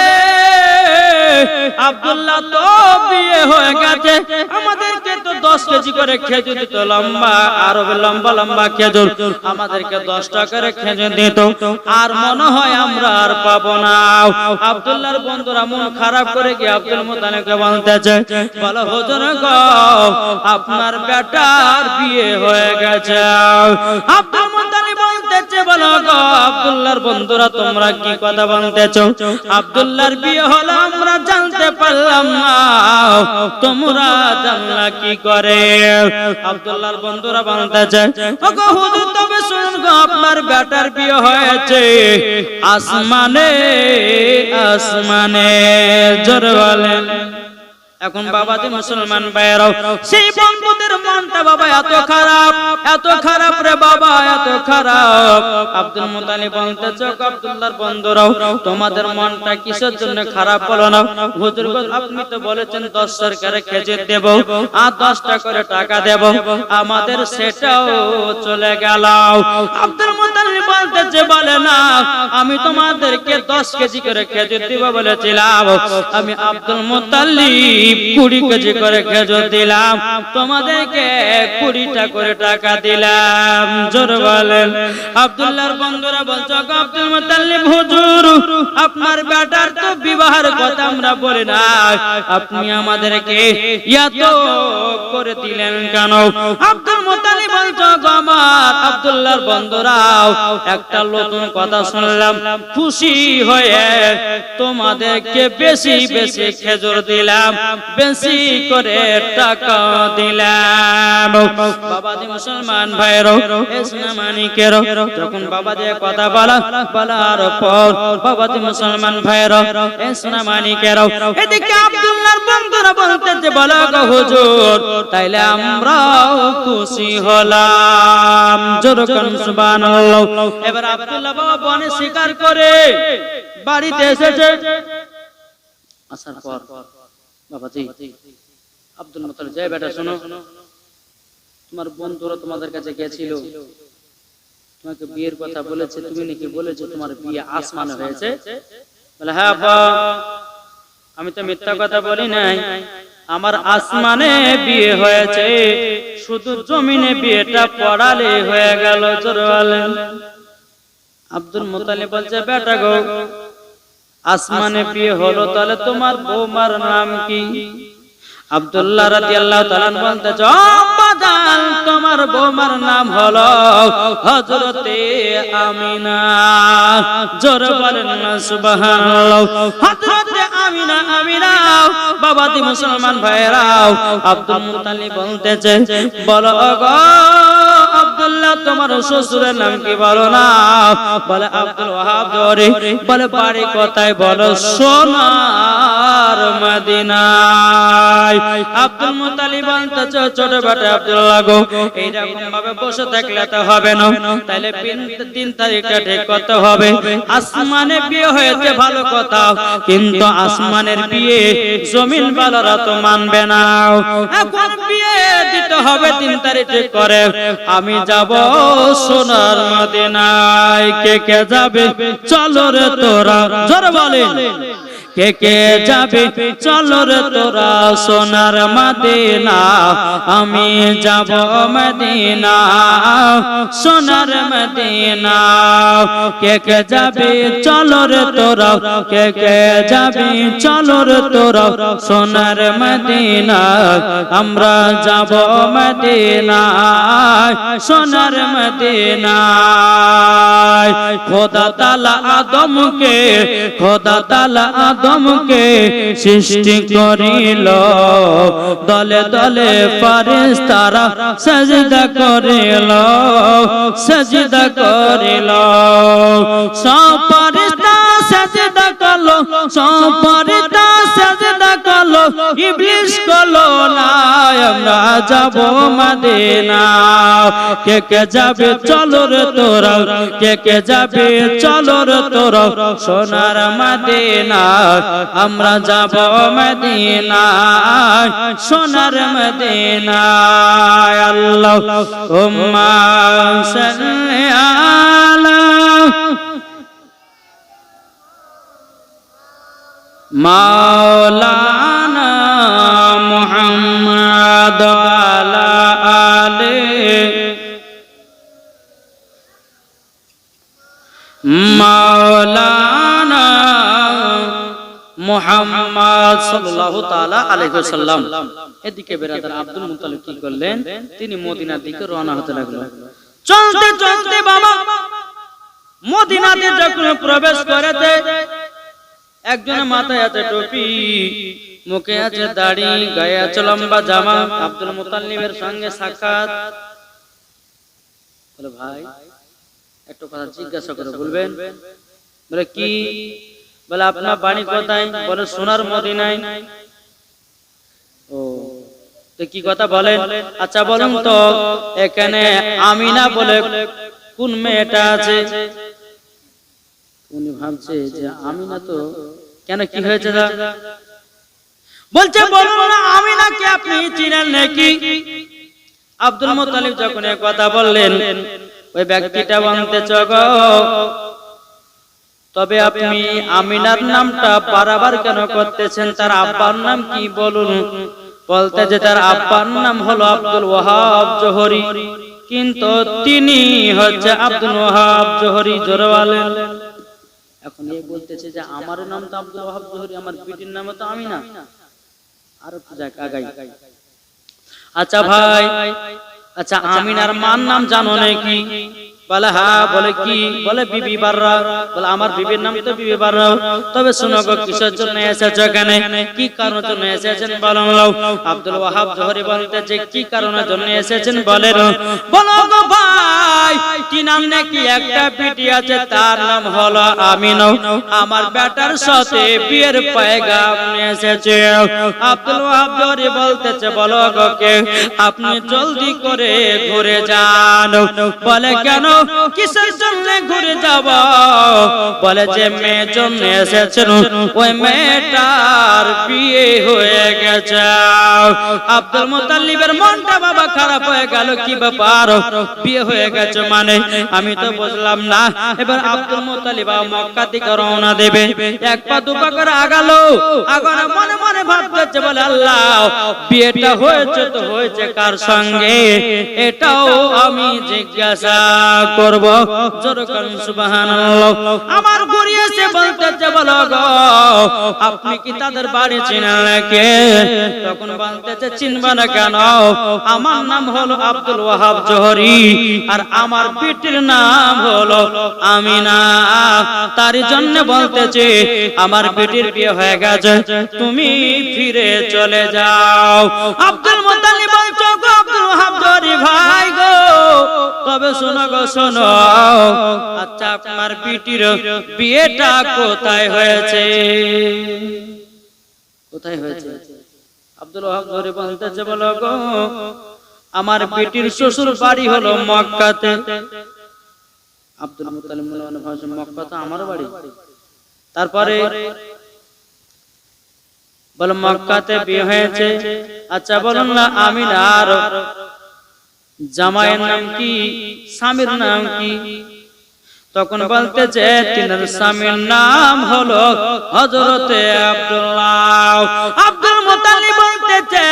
আব্দুল্লাহ তো বিয়ে হয়ে গেছে, আমাদেরকে তো 10 কেজি করে খেজুর দিত, লম্বা আরো লম্বা লম্বা খেজুর, আমাদেরকে 10টা করে খেজুর দিত, আর মনে হয় আমরা আর পাবো না। আব্দুল্লাহর বন্ধুরা মন খারাপ করে গিয়ে আব্দুল মুতালিবকে বলতেছে বলে হুজুর গো আপনার বেটার বিয়ে হয়ে গেছে। আব্দুল মুতালিব বলতেছে বলো গো আব্দুল্লাহর বন্ধুরা তোমরা কি কথা বলতেছো? আব্দুল্লাহর বিয়ে হলো আমরা জানতে পারলাম না, তোমরা জানলা কি করে? আব্দুল্লাহর বন্ধুরা বলতেছে ওগো হুজুর তবে শুনুন গো আপনার বেটার বিয়ে হয়েছে আসমানে আসমানে। জোরে বলেন। এখন বাবাজি মুসলমান ভাইরাও সেই বন্ধুদের মনটা বাবা এত খারাপ রে বাবা, এত খারাপ। আব্দুল মুতালিব বলতেছে আব্দুল্লাহর বন্ধুরাও তোমাদের মনটা কিসের জন্য খারাপ হলো না? হুজুর গো আপনি তো বলেছেন 10 সরকারে খেজুর দেব আর 10টা করে টাকা দেব, আমাদের সেটাও চলে গেল। আব্দুল মুতালিব বলতেছে বলে না আমি তোমাদেরকে 10 কেজি করে খেজুর দিব বলেছিলাম, আমি আব্দুল মুতালিব 20 কেজি করে খেজুর দিলাম, তোমাদেরকে 20টা করে টাকা দিলাম। জোরে বলেন। আব্দুল্লাহর বন্ধুরা বলছে আব্দুল মুতালিব হুজুর আপনার বেটার তো বিবাহের কথা আমরা বলি না, আপনি আমাদেরকে এত করে দিলেন কেন? আব্দুল মুতালিব বলছে আমার আব্দুল্লাহর বন্ধুরাও একটা নতুন কথা শুনলাম, খুশি হয়ে তোমাদেরকে বেশি বেশি খেজুর দিলাম, বেশি করে টাকা দিলাম। বাবাজি মুসলমান ভাইরো ইসলামানিকেরো যখন বাবাজি কথা বলার পর বাবাজি মুসলমান ভাইরো ইসলামানিকেরো এদিকে আব্দুল্লাহর বন্ধুরা বলতেছে বলো গো হুজুর তাইলে আমরাও খুশি হলাম। জোরে বলুন সুবহানাল্লাহ। এবার আব্দুল্লাহ বাবা বনে শিকার করে বাড়িতে এসেছে, আসার পর বাবাজি আব্দুল মুতালিব যায় বেটা শোনো তোমার বন্ধুরা তোমাদের কাছে গেছিল, তোমাকে বিয়ের কথা বলেছে, তুমি নাকি বলেছো তোমার বিয়ে আসমানে হয়েছে? বলে হ্যাঁ আব্বা আমি তো মিথ্যা কথা বলি নাই, আমার আসমানে বিয়ে হয়েছে, শুধু জমিনে বিয়েটা পড়ালে হয়ে গেল। জোরে বলেন। আব্দুল মুতালিব বলছে বেটা গো আসমানে বিয়ে হলো তাহলে তোমার বৌমার নাম কি? আব্দুল্লাহ রাদিয়াল্লাহু তাআলা বলতেছে আব্বা জান তোমার বৌমার নাম হলো হযরতে আমিনা। জোরে বলেন না সুবহানাল্লাহ। হযরতে আমিনা আমিনা। বাবাজি মুসলমান ভাইরাও আব্দুল মুতালিব বলতেছে বলো গো আব্দুল্লাহ তোমার শ্বশুরের নাম কি বলো না? বলে আব্দুল ওয়াহাব জোহরি। বলে বাড়ি কোথায়? বলো সোনার মদিনায়। আব্দুল মুতালিব বলতেছে ছোট বেটা আব্দুল্লাহ গো এইরকম ভাবে বসে থাকলে তো হবে না, তাইলে 3 তারিখটা ঠিক করতে হবে। আসমানে বিয়ে হয়েছে ভালো কথা, কিন্তু আসমানের বিয়ে জমিন বালারা তো মানবে না, এখন বিয়ে দিতে হবে 3 তারিখ ঠিক করে। আমি যাব সোনার মদিনায়, কে কে যাবে চলো রে তোরা? জোরে বলেন কে কে যাবে চলো রে তোরা সোনার মদিনা, আমি যাব মদিনা সোনার মদিনা। কে কে যাবে চলো রে তোরা, কে কে যাবে চলো রে তোরা সোনার মদিনা, আমরা যাব মদিনা সোনার মদিনা। খোদা তাআলা আদমকে আদমকে সৃষ্টি করিল, দলে দলে ফেরেশতারা সিজদা করিল, সিজদা করিল। সব ফেরেশতা সিজদা করলো, সব ফেরেশতা সিজদা করলো, ইবলিস করলো না। আমরা যাব মদিনা। কে কে যাবে চলো রে তোরা, কে কে যাবে চলো রে তোরা, সোনার মদিনা। আমরা যাব মদিনা, সোনার মদিনা। আল্লাহুম্মা সাল্লি আলা মাওলানা মুহাম্মদ আলা আলি মাওলানা মুহাম্মদ সাল্লাল্লাহু তাআলা আলাইহি ওয়াসাল্লাম। এদিকে বেরাদার আব্দুল মুত্তালিব কি করলেন, তিনি মদিনার দিকে রওনা হতে লাগলেন। চলতে চলতে বাবা মদিনাতে যখন প্রবেশ করেছে, একজনের মাথায় আছে টুপি, মুখে আছে দাড়ি, গায়ে আছে লম্বা জামা। আব্দুল মুত্তালিবের সঙ্গে সাক্ষাৎ। বলে ভাই একটু কথা জিজ্ঞাসা করে বলবেন। বলে কি? বলে আপনার বাড়ি কোথায়? বলে সোনার মদিনায়। ও তো কি কথা বলেন? আচ্ছা বলুন তো এখানে আমিনা বলে কোন মেয়েটা আছে? উনি ভাবছে যে আমিনা তো কেন, কি হয়েছে? বলছে বলুন না আমিনাকে আপনি চিনেন নাকি? আব্দুল মুত্তালিব যখন এই কথা বললেন, ওই ব্যক্তিটা বলতেছে গো, তবে আপনি আমিনার নামটা বারবার কেন করতেছেন? তার আব্বার নাম কি বলুন। বলতে যে তার আব্বার নাম হলো আব্দুল ওয়াহাব জোহরি, কিন্তু তিনি হচ্ছে আব্দুল ওয়াহাব জোহরি। জোরে বলেন। এখন এই বলতেছে যে আমার নাম তো আব্দুল ওয়াহাব জোহরি, আমার পিটির নাম তো আমিনা। আর যাক আগাই। আচ্ছা ভাই, আচ্ছা আমিনার মার নাম জানো নাকি? বলে হ্যাঁ। বলে কি? বলে বিবি বাররা। বলে আমার বিবির নাম তো বিবি বাররা। তবে শোনো গো, কিসের জন্য এসেছো এখানে, কি কারণের জন্য এসেছেন বলো। আব্দুল ওয়াহাব জোহরি বলতে যে কি কারণের জন্য এসেছেন বলেন। বলো গো ভাই, কি নাম নাকি একটা বেটি আছে, তার নাম হলো আমিনা। আমার বেটার সাথে বিয়ের পয়গাম নিয়ে এসেছে। আব্দুল ওয়াহাব জোহরি বলতেছে বলো গো কে, আপনি জলদি করে ঘুরে যান। বলে কেন, কিসের জন্য ঘুরে যাব? বলে যে মেয়ের জন্য এসেছেন, ওই মেয়েটার বিয়ে হয়ে গেছে। আব্দুল মুত্তালিবের মনটা বাবা খারাপ হয়ে গেল। কি ব্যাপার, বিয়ে হয়ে গেছে মানে? আমি তো বুঝলাম না। এবার আব্দুল মুত্তালিব মক্কা থেকে রওনা দেবে। এক পা দু পা করে আগালো, আগানো মনে মনে ভাবতেছে বলে আল্লাহ, বিয়েটা হয়েছে তো হয়েছে কার সঙ্গে, এটাও আমি জিজ্ঞাসা করব। জোরে বলুন সুবহানাল্লাহ। আমার ঘুরিয়ে এসে বলতেছে বলো গো, আপনি কি তাদের বাড়ি চেনেন নাকি? তখন বলতেছে চিনবা না কেন, আমার নাম হলো আব্দুল ওয়াহাব জোহরি, আর আমার পিটির নাম হলো আমিনা। তার জন্য বলতেছে আমার পিটির বিয়ে হয়ে গেছে, তুমি ফিরে চলে যাও। আব্দুল মুত্তালিব বলছে গো আব্দুল ওয়াহাব জোহরি ভাই গো, তবে শোনো গো শোনো, আচ্ছা আপনার পিটির বিয়েটা কোথায় হয়েছে? কোথায় হয়েছে? আব্দুল ওয়াহাব জোহরি বলতেছে বলো গো, আমার পিটির শ্বশুর বাড়ি হলো মক্কাতে। আব্দুল মুত্তালিব মনে ভাবছে মক্কা তো আমার বাড়ি। তারপরে বলে মক্কাতে বিয়ে হয়েছে। আচ্ছা বলুন না আমিনার জামাইয়ের নাম কি, স্বামীর নাম কি? তখন বলতেছে তিনার স্বামীর নাম হলো হযরতে আব্দুল্লাহ। আব্দুল মুতাল্লিব বলতেছে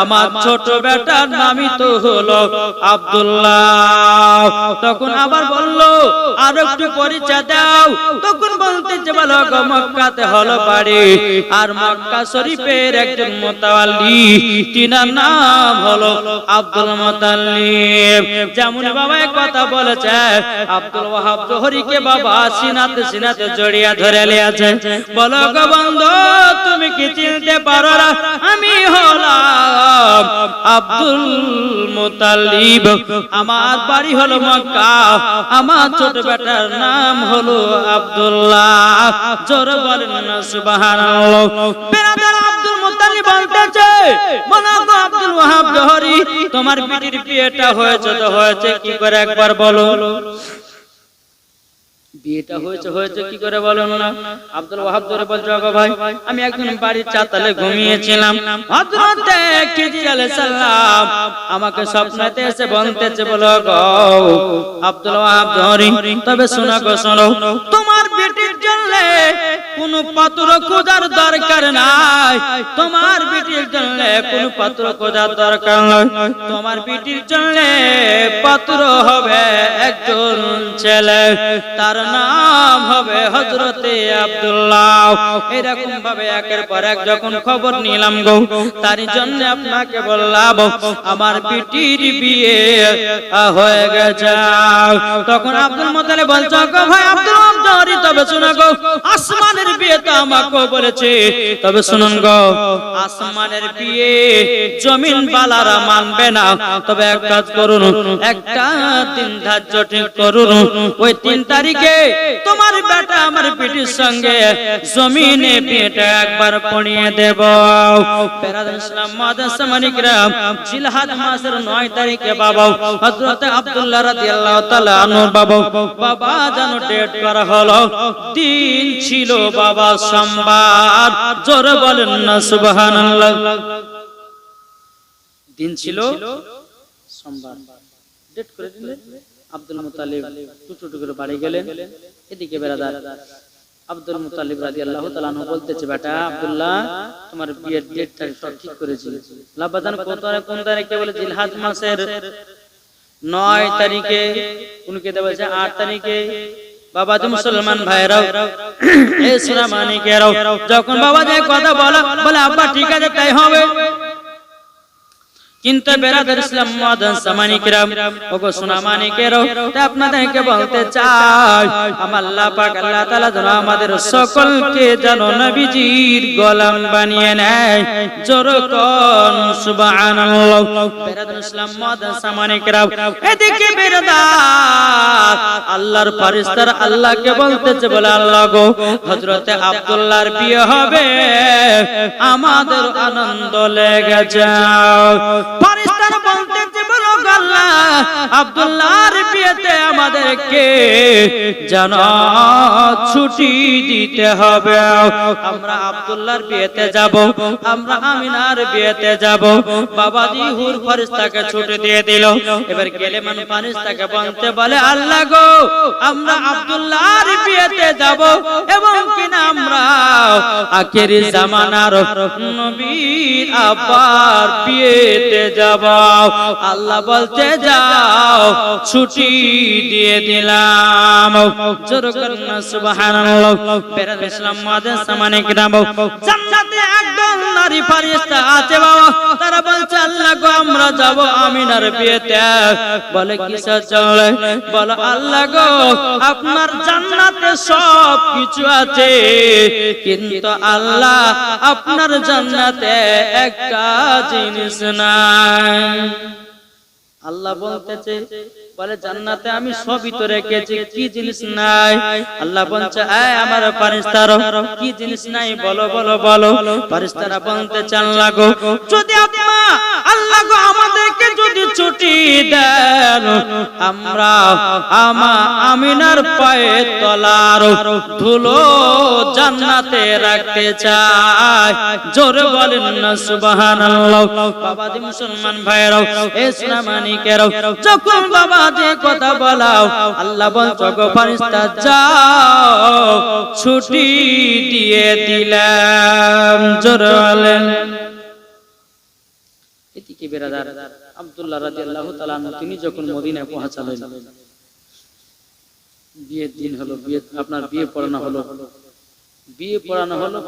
আমার ছোট বেটার নামই তো হলো আব্দুল্লাহ। তখন আবার বলল আর একটু পরিচয় দাও। তখন বলতেছে বলো গো মক্কাতে হলো বাড়ি, আর মক্কা শরীফের একজন মুতাওয়াল্লি, তিনার নাম হলো আব্দুল মুতাল্লিব। যেমন বাবা কথা বলেছে আব্দুল ওয়াহাব জোহরীকে বাবা সিনাতে সিনাতে জড়িয়ে ধরে লিয়েছে। বলো গো বন্ধু তুমি কি চিনতে পারো না আমি হলাম আব্দুল মুতাল্লিব, আমার বাড়ি হলো মক্কা, আমার ছোট বেটার নাম হলো আব্দুল্লাহ। জোরে বলেন না সুবহানাল্লাহ। বেরাদার আব্দুল মুতাল্লিব বলতেছে বলো গো আব্দুল ওয়াহাব জোহরী তোমার বিটির বিয়েটা হয়েছে তো হয়েছে কি করে একবার বলো। বিয়েটা হয়েছে কি করে বলো না। আব্দুল ওয়াহাব ধরে বলছে গো ভাই আমি একদিন বাড়ির চাতালে ঘুমিয়েছিলাম, হযরতে খিজির আলাইহিস সালাম আমাকে স্বপ্নেতে এসে বলতেছে বলো গো আব্দুল ওয়াহাব জোহরী তবে শোনো গো শোনো, তোমার বেটির জন্য কোনো পাত্র খোঁজার দরকার নাই, তোমার বেটির জন্য কোনো পাত্র খোঁজার দরকার নাই, তোমার বেটির জন্য পাত্র হবে একজন ছেলে, তার নাম হবে হযরতে আব্দুল্লাহ। এরকম ভাবে একের পর এক যখন খবর নিলাম গো তার জন্য আপনাকে বললাম আমার বেটির বিয়ে হয়ে গেছে। তখন আব্দুল মুতালিব বলছে গো ভাই আব্দুল ওয়াহাব জোহরী তবে শুনো গো আসমানের বিয়ে তো আমাকে বলেছে, তবে শুনুন গো আসমানের বিয়ে জমিন বালারা মানবে না, তবে এক কাজ করুন একটা দিন ধার্য ঠিক করুন, ওই 3 তারিখে তোমার বেটা আমার বেটির সঙ্গে জমিনে বিয়েটা একবার পড়িয়ে দেব। বেরাদার ইসলাম মাদ্রাসা মানিকরাম জিলহজ মাসের 9 তারিখে বাবা হযরত আব্দুল্লাহ রাদিয়াল্লাহু তাআলা আনহু বাবা জানো ডেট করা হলো, দিন ছিল বাবা সোমবার। জোরে বলেন না সুবহানাল্লাহ। দিন ছিল সোমবার, ডেট করে দিলেন। আব্দুল মুতালিব টুটু করে বাড়ি গেলেন। এদিকে বেরাদার আব্দুল মুতালিব রাদিয়াল্লাহু তাআলা আনহু বলতেছে বেটা আব্দুল্লাহ তোমার বিয়ের ডেটটা সব ঠিক করেছি। লাবাদান কোন তারিখে বলে জিলহজ মাসের 9 তারিখে, উনকে দেওয়া হয়েছে 8 তারিখে। বাবা তুমি মুসলমান ভাইরাও এই সূরা মানিকেরাও যখন বাবা যে কথা বলে আব্বা ঠিক আছে তাই হবে, কিন্তু বেরাদার ইসলাম মাদ্রাসা মানিকরাম ওগো সোনা মানিকেরাও আপনাদেরকে বলতে চাই আমার আল্লাহ পাক আল্লাহ তাআলা যেন আমাদের সকলকে যেন নবীজির গোলাম বানিয়ে নেয়। জোরে কোন সুবহানাল্লাহ। বেরাদার ইসলাম মাদ্রাসা মানিকরাম এদিকে বেরাদার আল্লাহর ফেরেশতারা আল্লাহকে বলতেছে বলে আল্লাহ গো হযরতে আব্দুল্লাহর বিয়ে হবে, আমাদের আনন্দ লেগে যায়। ফেরেশতারা বলতেছে বলো আল্লাহ আব্দুল্লাহর বিয়েতে আমাদেরকে যেন ছুটি দিতে হবে, আমরা আব্দুল্লাহর বিয়েতে যাব, আমরা আমিনার বিয়েতে যাব। বাবাজি হুর ফেরেশতাকে ছুটি দিয়ে দিল। এবার গেলে মান ফেরেশতাকে বলতে বলে আল্লাহ গো আমরা আব্দুল্লাহর বিয়েতে যাব এবং কিনা আমরা আখেরি জামানার নবীর আব্বার বিয়েতে যাব। আল্লাহ বলতে যাও ছুটি দিয়ে দিলাম। জোরে করুন সুবহানাল্লাহ। বেরাদার ইসলাম মাদ্রাসা মানিকরাম জান্নাতে একদল নারী ফেরেশতা আছে বাবা, তারা বলছে আল্লাহ গো আমরা যাব আমিনার বিয়েতে। বলে কিসের চলে? বলে আল্লাহ গো আপনার জান্নাতে সব কিছু আছে, কিন্তু আল্লাহ আপনার জান্নাতে একটা জিনিস নাই। আল্লাহ বলতেছে বলে জান্নাতে আমি সবই তো রেখেছি, কি জিনিস নাই? আল্লাহ বলছে আয় আমার ফেরেশতারা কি জিনিস নাই বলো বলো বলো। ফেরেশতারা বলতে চান লাগো যদি আল্লাহ গো আমাদেরকে যদি ছুটি ছুটি দেন আমরা আমিনার পায়ে তলার ধুলো জান্নাতে রাখতে চাই। জোরে বলেন না সুবহানাল্লাহ। বাবাজি মুসলমান ভাইরাও, এ সোনা মানিকেরাও, যখন বাবাজি কথা বলাও আল্লাহ বলছো গো ফেরেশতা যাও, ছুটি দিয়ে দিলাম। জোরে বলেন। এদিকে বেরাদার আব্দুল্লাহ রাদিয়াল্লাহু তাআলা আনহু তিনি যখন মদিনায় পৌঁছালেন, বিয়ের দিন হলো, আপনার বিয়ে পড়ানো হলো।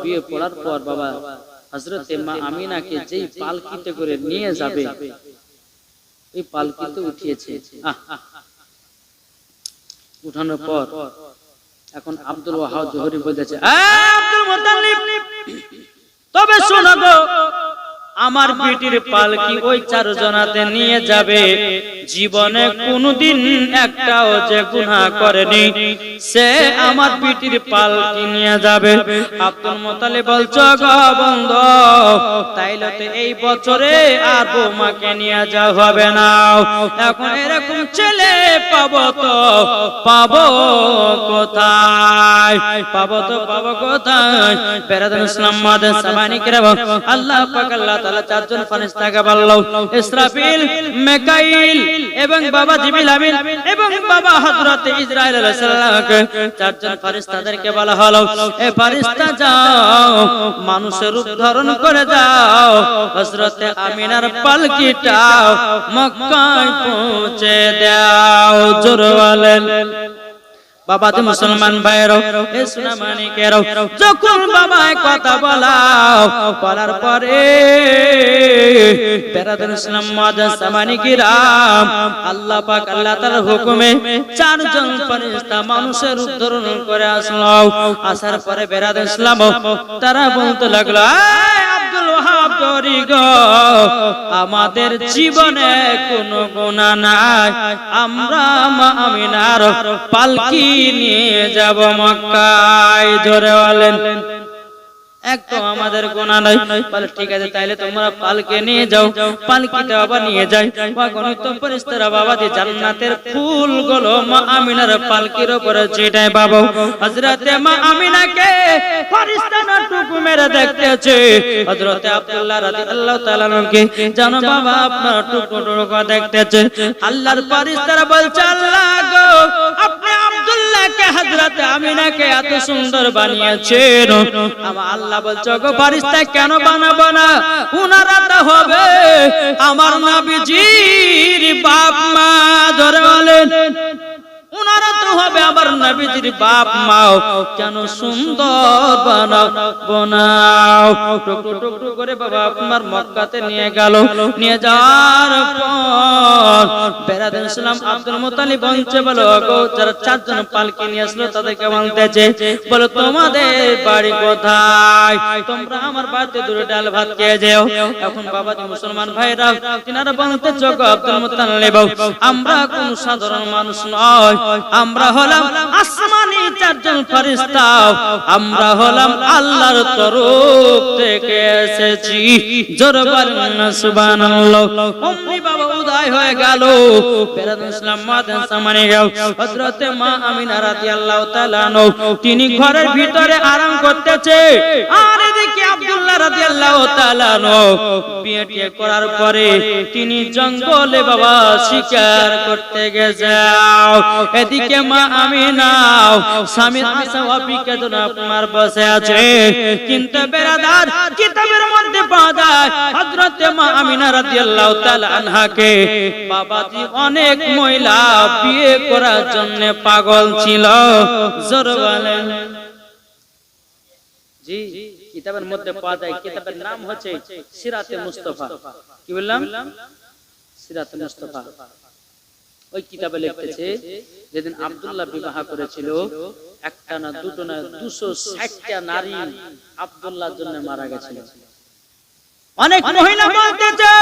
বিয়ে পড়ার পর বাবা হযরতে মা আমিনাকে যেই পালকিতে করে নিয়ে যাবে, এই পালকিতে উঠিয়েছে। উঠানোর পর এখন আব্দুল ওয়াহাব জোহরি বলেছে, আব্দুল মুত্তালিব, তবে শোনো গো, আমার বেটির পালকি ওই চারজনাতে নিয়ে যাবে। জীবনে কোনদিন একটাও যে গুনাহ করেনি, সে আমার বেটির পালকি নিয়ে যাবে। আব্দুল মুত্তালিব বলছো গো বন্ধু, তাইলে তো এই বছরে আর বৌমাকে নিয়ে যাওয়া হবে না। এখন এরকম ছেলে পাবো তো পাবো কোথায়? পাবো কোথায়? বেরাদার ইসলাম মাদার সাবানি কিরাম, আল্লাহ পাক আল্লাহ তাআলা চারজন ফেরেশতাকে বলল, ইসরাফিল, মিকাইল এবং বাবা জিবরিল আমিন এবং বাবা হযরত ইসরাইল আলাইহিস সালামকে চারজন ফেরেশতাদেরকে বলা হলো, এ ফেরেশতা যাও, মানুষের রূপ ধারণ করে যাও, হযরত আমিনার পালকিটা মক্কায় পৌঁছে দাও। জোরে বলেন। বাবাজি মুসলমান ভাইরাও, এ সোনা মানিকেরাও, যখন বাবায় কথা বলার পরে বেরাদার ইসলাম মাদার সামানি কিরাম, আল্লাহ পাক আল্লাহ তাআলার হুকুমে চারজন ফেরেশতা মানুষের রূপ ধারণ করে আসলো। আসার পরে বেরাদার ইসলাম তারা বলতে লাগলো, আব্দুল ওয়াহাব জোহরি গো, আমাদের জীবনে কোনো গুনাহ নাই, আমরা মা আমিনার পালকি নিয়ে যাব মক্কায়। জোরে বলেন। একদম আমাদের গুনাহ নাই। বলে ঠিক আছে, তাইলে তোমরা পালকি নিয়ে যাও। পালকিতে বাবা নিয়ে যায়। অগণিত ফেরেশতারা বাবাজি জান্নাতের ফুলগুলো মা আমিনার পালকির উপরে ছিটায়। বাবা হযরতে মা আমিনাকে ফেরেশতারা টুকু মেরে দেখতেছে। হযরতে আব্দুল্লাহ রাদিয়াল্লাহু তাআলা আনহুকে জানো বাবা আপনার টুকু টুকু দেখতেছে। আল্লাহর ফেরেশতারা বলছে, আল্লাহ গো, আপনি আব্দুল্লাহকে হযরতে আমিনাকে এত সুন্দর বানিয়েছেন। আমার আল্লাহ বলছো গো ফেরেশতা, কেন বানাবো না? উনারা তো হবে আমার নবীজির বাপ মা। ধরে বলেন, উনারা তো হবে আমার নবীজির বাপ মা। কেন সুন্দর বানাও। টুকটু টুকটু করে বাবা আপনার মক্কাতে নিয়ে গেল। নিয়ে যাওয়ার পর বেরাদার ইসলাম আব্দুল মুত্তালিব বলছে, বলো গো, যারা চারজন পালকি নিয়ে আসলো তাদেরকে বলতেছে, বলো তোমাদের বাড়ি কোথায়? তোমরা আমার বাড়িতে দুটো ডাল ভাত খেয়ে যাও। এখন বাবাজি মুসলমান ভাইরা তিনারা বলতেছে, গো আব্দুল মুত্তালিব, আমরা কোন সাধারণ মানুষ নয়, আমরা হলাম আসমানি চারজন ফেরেশতা, আমরা হলাম আল্লাহর তরফ থেকে এসেছি। জোরে বলেন না সুবহানাল্লাহ। অমনি বাবা উদয় হয়ে গেল। বেরাদার ইসলাম মাদার সামানি গাও, হযরতে মা আমিনা রাদিয়াল্লাহু তাআলা আনহু তিনি ঘরের ভিতরে আরাম করতেছে। আর এদিকে আব্দুল্লাহ রাদিয়াল্লাহু তাআলা আনহু বিয়ে টিয়ে করার পরে তিনি জঙ্গলে বাবা শিকার করতে গেছে। এদিকে মা আমিনা স্বামীর আশা অপেক্ষায় আপনার বসে আছে। কিন্তু বেরাদার কিতাবের মধ্যে পাওয়া যায় হযরতে মা আমিনা রাদিয়াল্লাহু তাআলা আনহাকে বাবাজি অনেক মহিলা বিয়ে করার জন্য পাগল ছিল। জোরে বলেন। জি, কিতাবের মধ্যে পাওয়া যায়। কিতাবের নাম হচ্ছে সিরাতে মুস্তাফা। কি বললাম? সিরাতে মুস্তাফা। ওই কিতাবে লিখতেছে, যেদিন আব্দুল্লাহ বিবাহ করেছিল, একটা না দুটো না 260টা নারী আব্দুল্লাহর জন্য মারা গেছিল। অনেক মহিলা বলতেছে,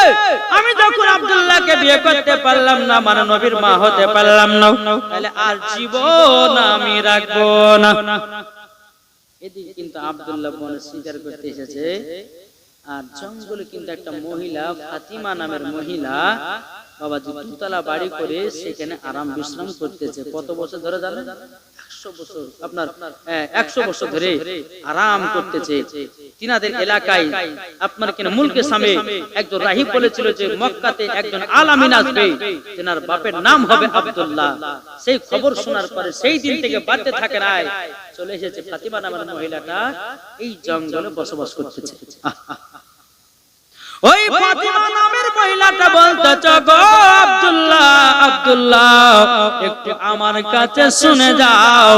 আমি যখন আব্দুল্লাহকে বিয়ে করতে পারলাম না, মানে নবীর মা হতে পারলাম না, তাহলে আর জীবন আমি রাখবো না। এদিকে কিন্তু আব্দুল্লাহ বনে স্বীকার করতে এসেছে। আর জঙ্গলে কিন্তু একটা মহিলা, ফাতিমা নামের মহিলা, বাবাজি দুতলা বাড়ি করে সেখানে আরাম বিশ্রাম করতেছে। কত বছর ধরে জানেন? 100 বছর, আপনার 100 বছর ধরে আরাম করতেছে। তিনাদের এলাকায় আপনার কিনা মুলকে সামে একজন রাহিব বলেছিল যে মক্কাতে একজন আলামিন আসবে, তিনার বাপের নাম হবে আব্দুল্লাহ। সেই খবর শোনার পরে সেই দিন থেকে বাড়তে থাকে নাই, চলে এসেছে ফাতিমা নামের মহিলাটা এই জঙ্গলে বসবাস করতেছে। ওই ফাতিমা নামের মহিলাটা বলতেছে, গো আব্দুল্লাহ, আব্দুল্লাহ একটু আমার কাছে শুনে যাও,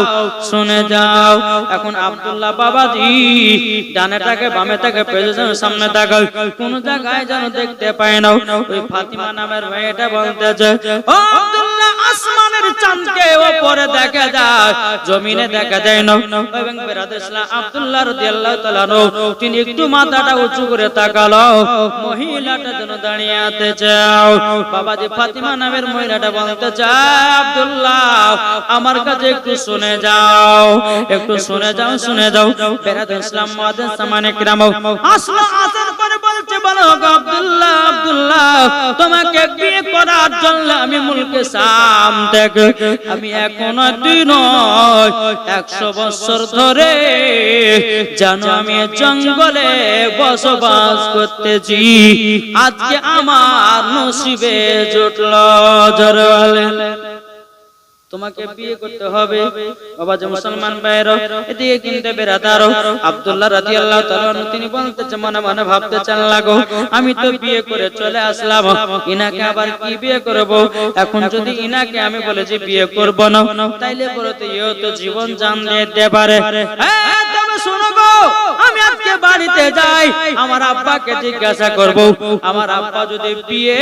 শুনে যাও। এখন আব্দুল্লাহ বাবাজি ডানে তাকে বামে তাকে পেছনে সামনে তাকায়, কোন জায়গায় যেন দেখতে পায় না। ওই ফাতিমা নামের মেয়েটা বলতেছে, ও আব্দুল্লাহ, আসমানের চাঁদকে উপরে দেখা যায়, জমিনে দেখা যায় না। এবং বেরাদর ইসলাম আব্দুল্লাহ রাদিয়াল্লাহু তাআলা আনহু তিনি একটু মাথাটা উঁচু করে তাকালো, মহিলাটা যেন দাঁড়িয়ে আছে। যাও বাবাজি ফাতিমা নামের মহিলাটা বলতে চায়, আব্দুল্লাহ আমার কাছে একটু শুনে যাও, একটু শুনে যাও, শুনে যাও। বেরাদর ইসলাম মুআজ্জিন সামানে কিরাম আসলো, আসার পরে বলছে, বলো আব্দুল্লাহ, আব্দুল্লাহ তোমাকে বিয়ে করার জন্য আমি মুলকে শাম থেকে আমি এখনো দিন 100 বছর ধরে জানো আমি জঙ্গলে বসবাস করতেছি। আজকে আমার নসিবে জুটলো, জোরে বলেন তোমাকে বিয়ে করতে হবে। বাবা যে মুসলমান ভাইরা এদিকে কিনতে বেরাদারো আব্দুল্লাহ রাদিয়াল্লাহু তাআলা আনহু তিনি বলতেছে, মনে মনে ভাবতেছেন, লাগো আমি তো বিয়ে করে চলে আসলাম, ইনাকে আবার কি বিয়ে করব? এখন যদি ইনাকে আমি বলে যে বিয়ে করব না, তাইলে বলতে ইও তো জীবন জান দিয়ে দিতে পারে। তবে শোনো গো, আমি আজকে বাড়িতে যাই, আমার আব্বাকে জিজ্ঞাসা করব, আমার আব্বা যদি বিয়ে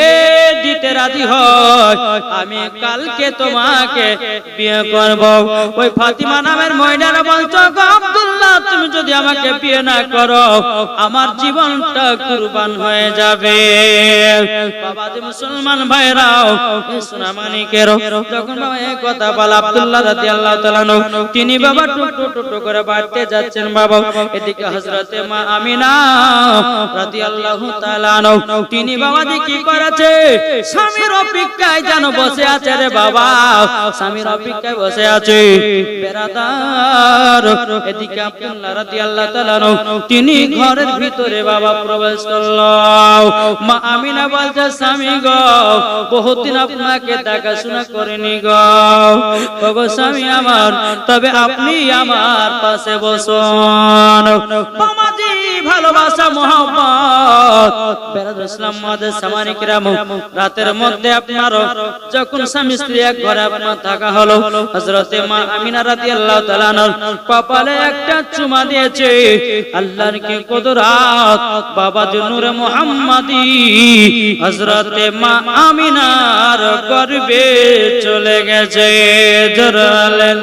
দিতে রাজি হয় আমি কালকে তোমাকে বিয়ে করব। ওই ফাতিমা নামের মহিলারা বলছো, আব্দুল্লাহ তুমি যদি আমাকে বিয়ে না করো আমার জীবনটা কুরবান হয়ে যাবে। বাবা যে মুসলমান ভাইরাও সোনা মানিকেরও যখন বাবা এই কথা বলা আব্দুল্লাহ রাদিয়াল্লাহু তাআলা আনহু তিনি বাবা টুকটু করে বাড়তে যাচ্ছেন। বাবা এদিকে হযরতে মা আমিনা রাদিয়াল্লাহু তাআলা আনহু তিনি বাবা কি করেছে, স্বামীর অপেক্ষায় যেন বসে আছে রে বাবা, স্বামীর অপেক্ষায় বসে আছে। বেরাদার এদিকে আব্দুল্লাহ রাদিয়াল্লাহু তাআলা আনহু তিনি ঘরের ভিতরে বাবা প্রবেশ করলো। মা আমিনা বলছে, স্বামী গো বহুদিন আপনাকে দেখাশোনা করিনি গো, ওগো স্বামী আমার, তবে আপনি আমার পাশে বসুন। মামাজি ভালোবাসা মোহাম্মত বেরাদর ইসলাম মুআজ্জিন সামানে কিরাম রাতের মধ্যে আপনার যখন স্বামী স্ত্রী এক ঘরে আপনার থাকা হলো, হযরতে মা আমিনা রাদিয়াল্লাহু তাআলা আনহার কপালে একটা চুমা দিয়েছে। আল্লাহর কি কুদরত, বাবা নূরে মুহাম্মাদি হযরতে মা আমিনার গর্ভে চলে গেছে। জোরালেন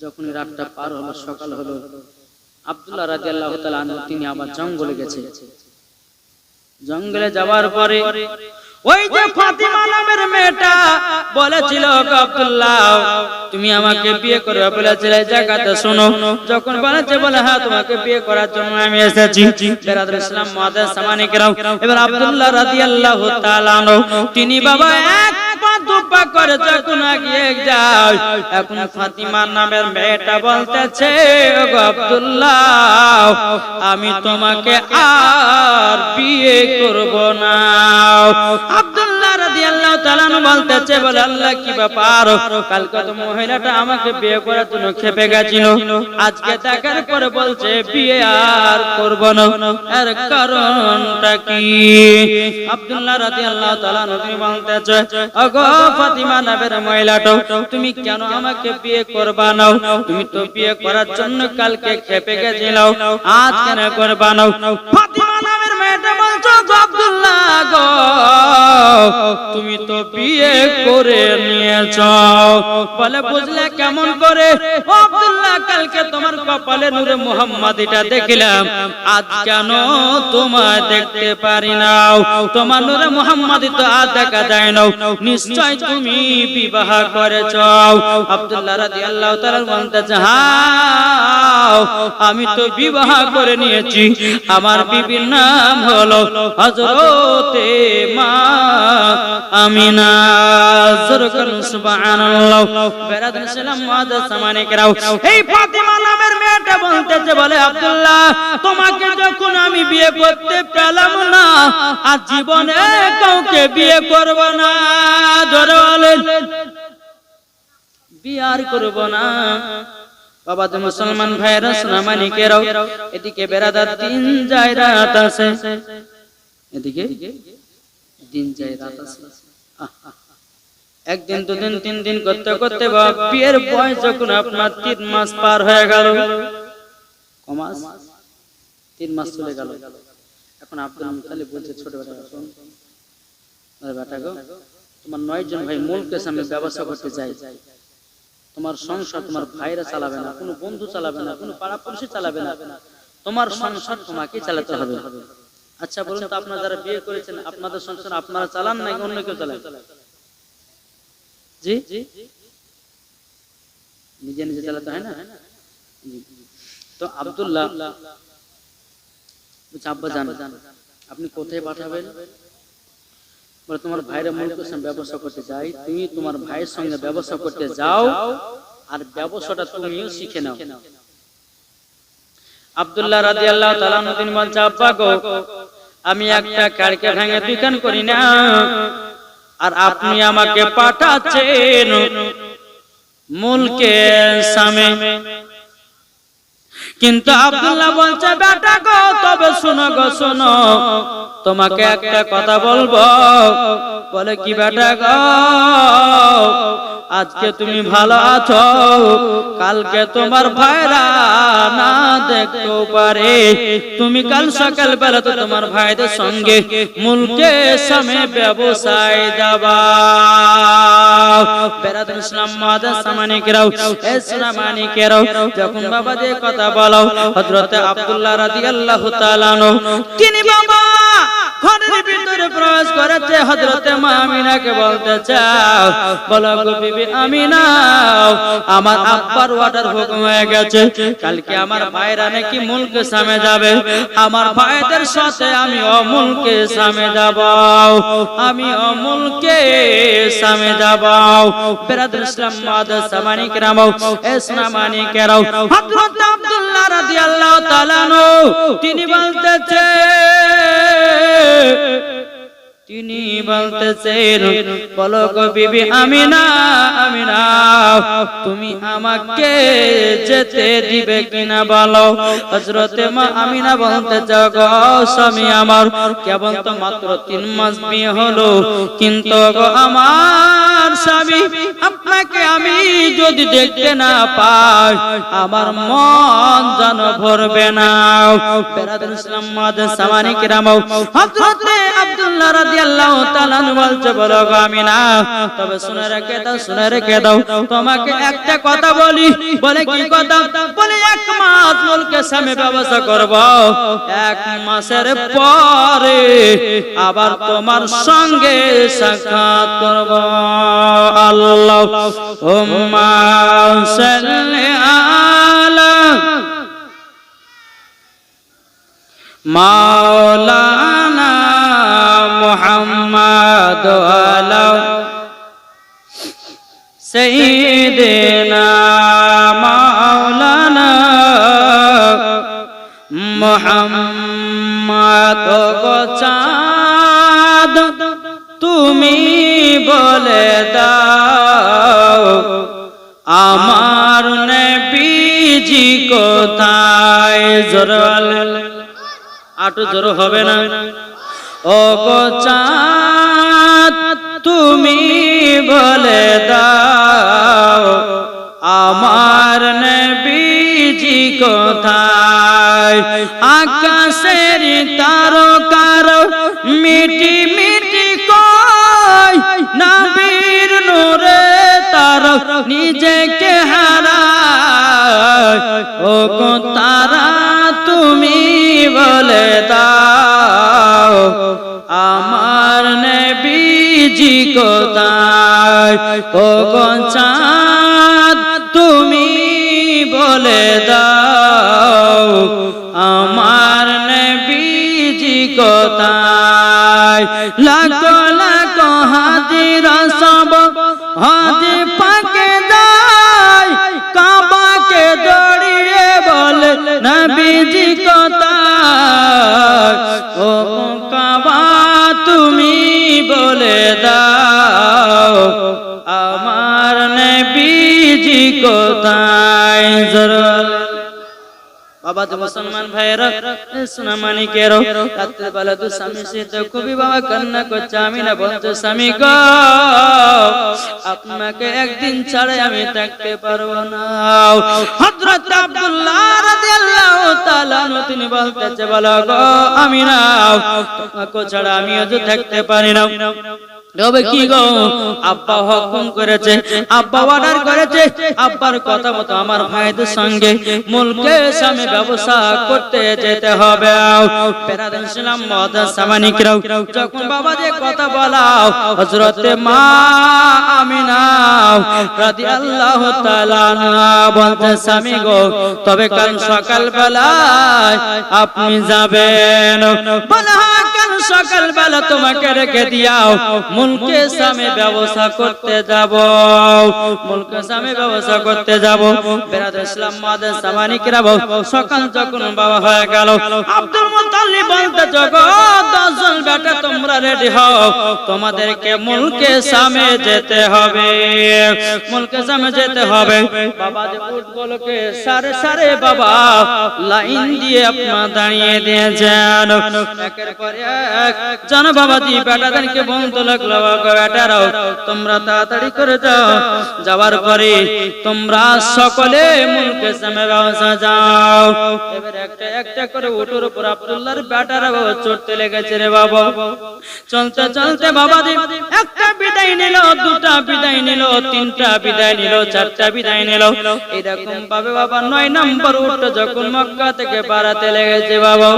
যখন রাতটা পার হলো, সকাল হলো, আব্দুল্লাহ রাদিয়াল্লাহু তাআলা আনহু তিনি আবার জঙ্গলে গেছে। জঙ্গলে যাওয়ার পরে ওই যে ফাতিমা নামের মেয়েটা বলেছিল, আব্দুল্লাহ তুমি আমাকে বিয়ে করবে বলেছিলে, জায়গাটা শোনো। যখন বলেছে, বলে হ্যাঁ তোমাকে বিয়ে করার জন্য আমি এসেছি। বেরাদর ইসলাম মুআজ্জিন সামানে কিরাম এবার আব্দুল্লাহ রাদিয়াল্লাহু তাআলা আনহু তিনি বাবা এক পা দুপা করে যখন এগিয়ে যায়, এখন ফাতিমা নামের মেয়েটা বলতেছে, ওগো আব্দুল্লাহ আমি তোমাকে আর বিয়ে করব না। আব্দুল্লাহ রাদিয়াল্লাহু তাআলা আনহু বলতেছে, বলে আল্লাহ কি ব্যাপার, কালকে তো মহিলাটা আমাকে বিয়ে করার জন্য খেপে গেছিল, আজকে দেখার পরে বলছে বিয়ে আর করব না, এর কারণটা কি? আব্দুল্লাহ রাদিয়াল্লাহু তাআলা আনহু তিনি বলতেছে, ওগো ফাতিমা নামের মহিলাটা তুমি কেন আমাকে বিয়ে করবা না? তুমি তো বিয়ে করার জন্য কালকে খেপে গেছিল, আজ কেন করবা না? ফাতিমা নামের মেয়েটা বলছো, আব্দুল্লাহ গো তুমি তো বিয়ে করে নিয়েছ। বলে বুঝলে কেমন করে? আব্দুল্লাহ কালকে তোমার কপালে নূরে মুহাম্মাদিটা দেখলাম, আজ কেন তোমায় দেখতে পারি না? তোমার নূরে মুহাম্মাদি তো আজ দেখা যায় না, নিশ্চয় তুমি বিবাহ করেছ। আব্দুল্লাহ রাদিয়াল্লাহু তাআলা বলতেছে, হ্যাঁ আমি তো বিবাহ করে নিয়েছি। আমার বিবির নাম হলো হযরতে মা আমিনা। সুবহানাল্লাহ। বেরাদুল ইসলাম মুআজ্জাজ সামানিকরাও, এই ফাতিমা নামের মেয়েটা বলতেছে, বলে আব্দুল্লাহ তোমাকে যখন আমি বিয়ে করতে পেলাম না, আর জীবনে কাউকে বিয়ে করব না। জোরে বলেন, বিয়ার করব না। বাবা তো মুসলমান ভাইরা সোনামানিকেরাও, এদিকে বেরাদার দিন যায় রাত আছে, এদিকে দিন যায় রাত আছে। একদিন দুদিন তিন দিন করতে করতে বিয়ের বয়স যখন আপনার 3 মাস পার হয়ে গেল, কমাস 3 মাস চলে গেল। এখন আব্দুল মুতালিব বলছে, ছোট বেটা শোন, বেটা গো, তোমার 9 জন ভাই মুলকের সামনে ব্যবসা করতে চাই। তোমার সংসার তোমার ভাইরা চালাবে না, কোনো বন্ধু চালাবে না, কোনো পাড়া পড়শি চালাবে না, তোমার সংসার তোমাকে চালাতে হবে। আচ্ছা বলুন তো, আপনারা যারা বিয়ে করেছেন আপনাদের সংসার আপনারা চালান নাকি অন্য কেউ চালায়? জি, নিজে নিজে চালাতে হয় না? তো আব্দুল্লাহ আব্বা জান, আপনি কোথায় পাঠাবেন? বলে তোমার ভাইরা মুলকের সামনে ব্যবসা করতে যাই, তুমি তোমার ভাইয়ের সঙ্গে ব্যবসা করতে যাও, আর ব্যবসাটা তুমিও শিখে নাও। আব্দুল্লাহ রাদিয়াল্লাহু তাআলা নবীন বলছে, আব্বা গো, আমি একটা কারকে ভেঙে দোকান করি না, আর আপনি আমাকে পাঠাচ্ছেন মুলকের সামনে। কিন্তু আব্দুল্লাহ বলছে, বেটা গো, তবে শোনো গো শোনো, তোমাকে একটা কথা বলবো। বলে কি বেটা গো, আজকে তুমি ভালো আছো, কালকে তোমার ভাইরা না দেখতেও পারে। তুমি কাল সকাল বেলা তো তোমার ভাইদের সঙ্গে মুলকের সামনে ব্যবসায় যাবা। বেরাদুল ইসলাম মুআজ্জাজ সামানিকরাও, ইসলামানিকেরাও, যখন বাবা যে কথা বলো, হযরত আব্দুল্লাহ রাদিয়াল্লাহু তাআলা তিনি বাবা ঘরের ভিতরে প্রবেশ করেছে। হযরতে মা আমিনাকে বলতে চাও, বলো গো বিবি আমিনা, আমার আব্বার ওয়াটার হুকুম হয়ে গেছে, কালকে আমার ভাইরা নাকি মুলকের সামনে যাবে, আমার ভাইদের সাথে আমি অমুলকের সামনে যাব, আমি অমুলকের সামনে যাব। বেরাদুল ইসলাম মুআজ্জাজ সামানিকরাও, ইসলামানিকেরাও, হযরত আব্দুল্লাহ রাদিয়াল্লাহু তাআলা তিনি বলতেছেন, বলো গো বিবি আমিনা, আমিনা তুমি আমাকে যেতে দিবে কিনা বলো। হযরতে মা আমিনা বলতে চাও, গো স্বামী আমার, কেবল তো মাত্র 3 মাস বিয়ে হলো, কিন্তু গো আমার স্বামী, আপনাকে আমি যদি দেখতে না পাই আমার মন যেন ভরবে না। বেরাদুল ইসলাম মুআজ্জাজ সামানিকরাও, হযরতে আব্দুল্লাহ রাদিয়াল্লাহু তাআলা বলছে, বলো গো আমিনা, তবে শুনে রেখে দাও, তোমাকে একটা কথা বলি। বলে কি কথা? বলে 1 মাস মুলকের সামনে ব্যবসা করব, 1 মাসের পরে আবার তোমার সঙ্গে সাক্ষাৎ করব। আল্লাহুম্মা সাল্লি আলা মাওলানা মুহাম্মদ আলা সাইয়্যিদিনা মাওলানা মুহাম্মদ। গো চাঁদ তুমি বলে দাও, আমার নবীজি কোথায়? জোরে আটু জোর হবে না। ও গো চাঁদ তুমি বলে দাও, আমার নবীজি কোথায়? আকাশের তারকার মিটি মিটি কয়, নবীর নূরে তার নিজেকে হারায়। ও নবীজি কোথায় ও গো চাঁদ তুমি বলে দাও আমার নবীজি কোথায় লাখো লাখো হাজির সব হাজি পাকে যায় কাবাকে দৌড়িয়ে বলে নবীজি কোথায় ও কাবা তুমি বলে দাও আমার নবীজি কোথায় জরুর বাবা তো মুসলমান ভাইরা সোনা মানিকেরও রাত্রে বেলা তো স্বামী সে তো খুবই বাবা কান্না করছে আমি না বলতো স্বামী গো আপনাকে একদিন ছাড়া আমি থাকতে পারবো না হযরত আব্দুল্লাহ রাদিয়াল্লাহু তাআলা তিনি বলতেছে বলো গো আমি না তোমাকে ছাড়া আমিও তো থাকতে পারি না তবে কি গো আব্বা হুকুম করেছে আব্বা অর্ডার করেছে আব্বার কথা মতো আমার ভাইদের সঙ্গে মুলকে সামে ব্যবসা করতে যেতে হবে বেরাদান ইসলাম মাদার সামানিকরাও যখন বাবা যে কথা বলাও হযরত মা আমিনা রাদিয়াল্লাহু তাআলা বলতে স্বামী গো তবে কাল সকাল বেলায় আপনি যাবেন বলা কাল সকাল বেলা তোমাকে রেখে দিয়াও মুলকে সামে ব্যবসা করতে যাব মুলকে সামে ব্যবসা করতে যাব বেরাদার ইসলাম মাদার সামানিকরা সকাল যখন বাবা হয়ে গেল আব্দুল মুত্তালিব বলতে জগৎ 10 জন বেটা তোমরা রেডি হও তোমাদেরকে মুলকে সামে যেতে হবে মুলকে সামে যেতে হবে বাবা যে উটগুলোকে সারে সারে বাবা লাইন দিয়ে আপনারা দাঁড়িয়ে দিয়েছেন একের পর এক জন বাবাজি বেটাদেরকে বলতে লাগলো বেটারাও তোমরা তাড়াতাড়ি করে যাও যাওয়ার পরে তোমরা সকলে মুলকে সামে ব্যবসা যাও এবার একটা একটা করে উটের উপর আব্দুল্লাহর বেটারা চড়তে লেগেছে রে বাবা চলতে চলতে বাবাজি একটা বিদায় নিল দুটা বিদায় নিল তিনটা বিদায় নিল চারটা বিদায় নিল এরকম ভাবে বাবা 9 নম্বর উট যখন মক্কা থেকে বাড়াতে লেগেছে বাবা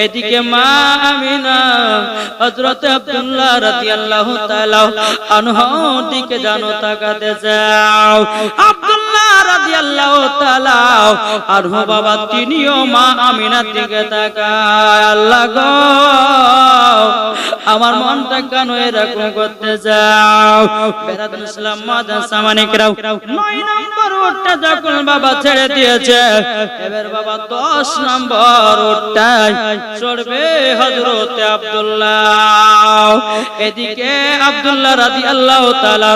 এদিকে মা আমিনা হযরত আব্দুল্লাহ রাদিয়াল্লাহু তাআলা আনহুর দিকে জানো তাকাতে যাও আব্দুল্লাহ রাদিয়াল্লাহু তাআলা আনহু বাবা তিনিও মা আমিনার দিকে তাকায় আল্লাহ গো আমার মনটা কেন এরকম করতে যাও বেরাদান ইসলাম মাদার সামানিকরাও 9 নম্বর উটটা যখন বাবা ছেড়ে দিয়েছে এবার বাবা 10 নম্বর উটটাই চড়বে হযরত আব্দুল্লাহ এদিকে আব্দুল্লাহ রাদিয়াল্লাহু তাআলা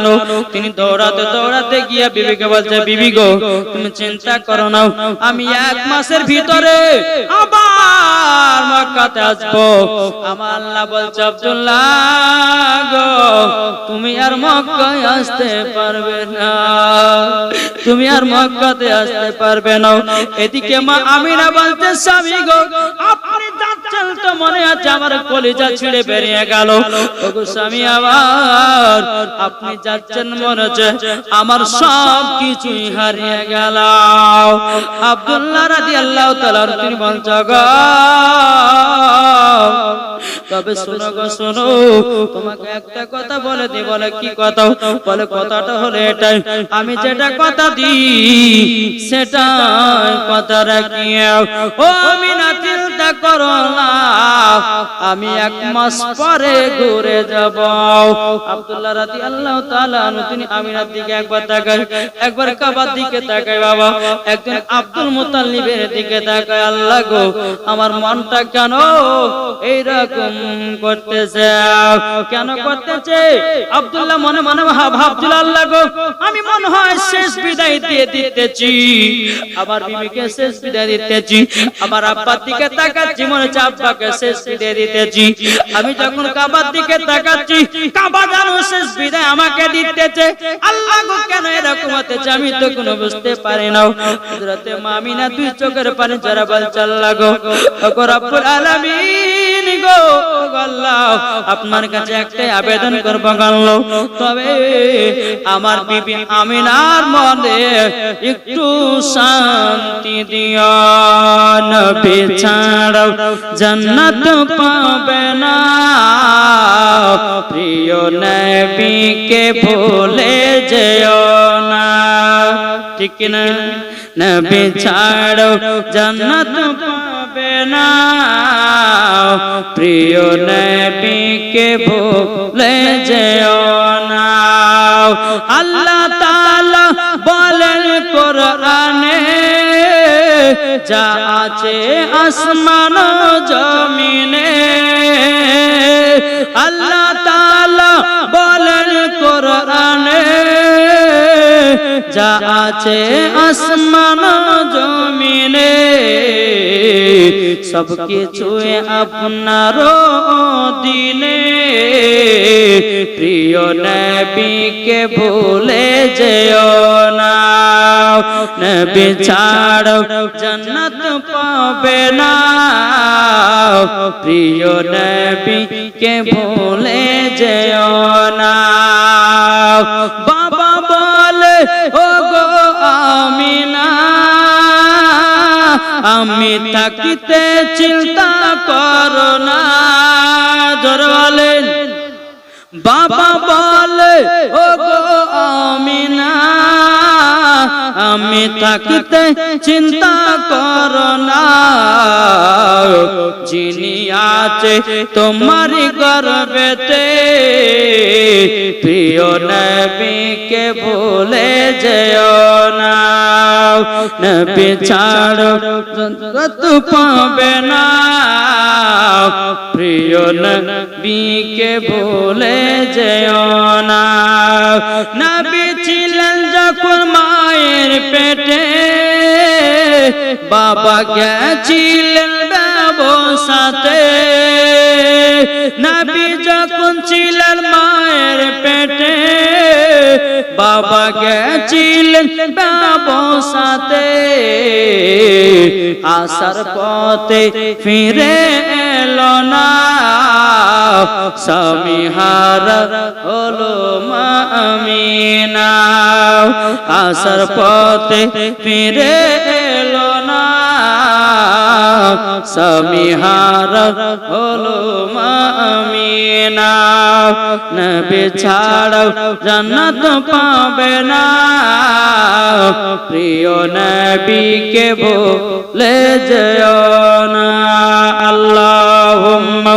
তিনি দৌড়াতে দৌড়াতে গিয়ে বিবিকে বলছে বিবি গো তুমি চিন্তা করো না আমি 1 মাসের ভিতরে আবার মক্কাতে আসবো আমার আল্লাহ বলছে আব্দুল্লাহ গো তুমি আর মক্কায় আসতে পারবে না তুমি আর মক্কাতে আসতে পারবে না এদিকে মা আমিনা বলতে স্বামী গো আপনি যাচ্ছেন তো মনে আছে আমার কলিজা ছিঁড়ে বেরিয়ে গেল ওগো স্বামী আবার আপনি যাচ্ছেন মনে হচ্ছে আমার সব কিছুই হারিয়ে গেল আব্দুল্লাহ রাদিয়াল্লাহু তাআলা তিনি বলছে গো তবে শোনো গো শোনো তোমাকে একটা কথা বলে দি বলে কি কথা বলে কথাটা হলো এটাই আমি যেটা কথা দিই সেটা কথা রাখি ও আমিনা চিন্তা করো না আমি 1 মাস পরে ঘুরে যাব আব্দুল্লাহ রাদিয়াল্লাহু তাআলা তিনি আমিনার দিকে একবার তাকায় একবার কাবার দিকে তাকায় বাবা একদিন আব্দুল মুত্তালিবের দিকে তাকায় আল্লাহ গো আমার মনটা কেন এইরকম করতেছে কেন করতেছে আব্দুল্লাহ মনে মনে ভাবছিল আল্লাহ গো আমি মনে হয় শেষ বিদায় দিয়ে দিতেছি আমার বিবিকে শেষ বিদায় দিতেছি আমার আব্বার দিকে তাকাচ্ছি মনে হচ্ছে আব্বাকে শেষ বিদায় দিতেছি আমি যখন কাবার দিকে তাকাচ্ছি কাবা জানো শেষ বিদায় আমাকে দিতেছে আল্লাহ গো কেন এরকম হতেছে আমি তো কোনো বুঝতে পারি না হযরত মা আমিনা দুই চোখের পানি ঝরা বলছে আল্লাহ গো ওগো রব্বুল আলামিন গো আল্লাহ আপনার কাছে একটা আবেদন করব আল্লাহ তবে আমার বিবি আমিনার মনে একটু শান্তি দিও নবী ছাড়া জান্নাত পাবে না প্রিয় নবী কে ভুলে যেও না ঠিক না নবী ছাড়ো জান্নাত পাবে না প্রিয় নবীকে ভুলে যেও না আল্লাহ তাআলা বলেন কোরআনে যা আছে আসমান ও জমিনে আল্লাহ তাআলা বলেন কোরআনে যা আছে আসমান ও জমিনে সব কিছুই আপনার দিনে প্রিয় নবীকে ভুলে যেও না নবী ছাড়ো জান্নাত পাবে না প্রিয় নবীকে ভুলে যেও না বাবা বলে ও গো আমিনা আমি থাকিতে চিন্তা করো না জোরে বলেন বাবা বলে ও গো আমিনা আমি থাকিতে চিন্তা করো না যিনি আছে তোমার গর্ভেতে প্রিয় নবীকে ভুলে যেও না নবী ছাড়ো জান্নাত পাবে না প্রিয় নবীকে ভুলে যেও না নবী ছিলেন যখন মায়ের পেটে বাবা গেছিলেন ব্যবসাতে নবী যখন ছিলেন মায়ের পেটে বাবা গেছিলেন ব্যবসাতে আসার পথে ফিরে এলো না স্বামী হারা হলো মা আমিনা আসার পথে ফিরে এলো না স্বামী হারা হলো মা আমিনা নবী ছাড়ো জান্নাত পাবে না প্রিয় নবীকে ভুলে যেও না আল্লাহুম্মা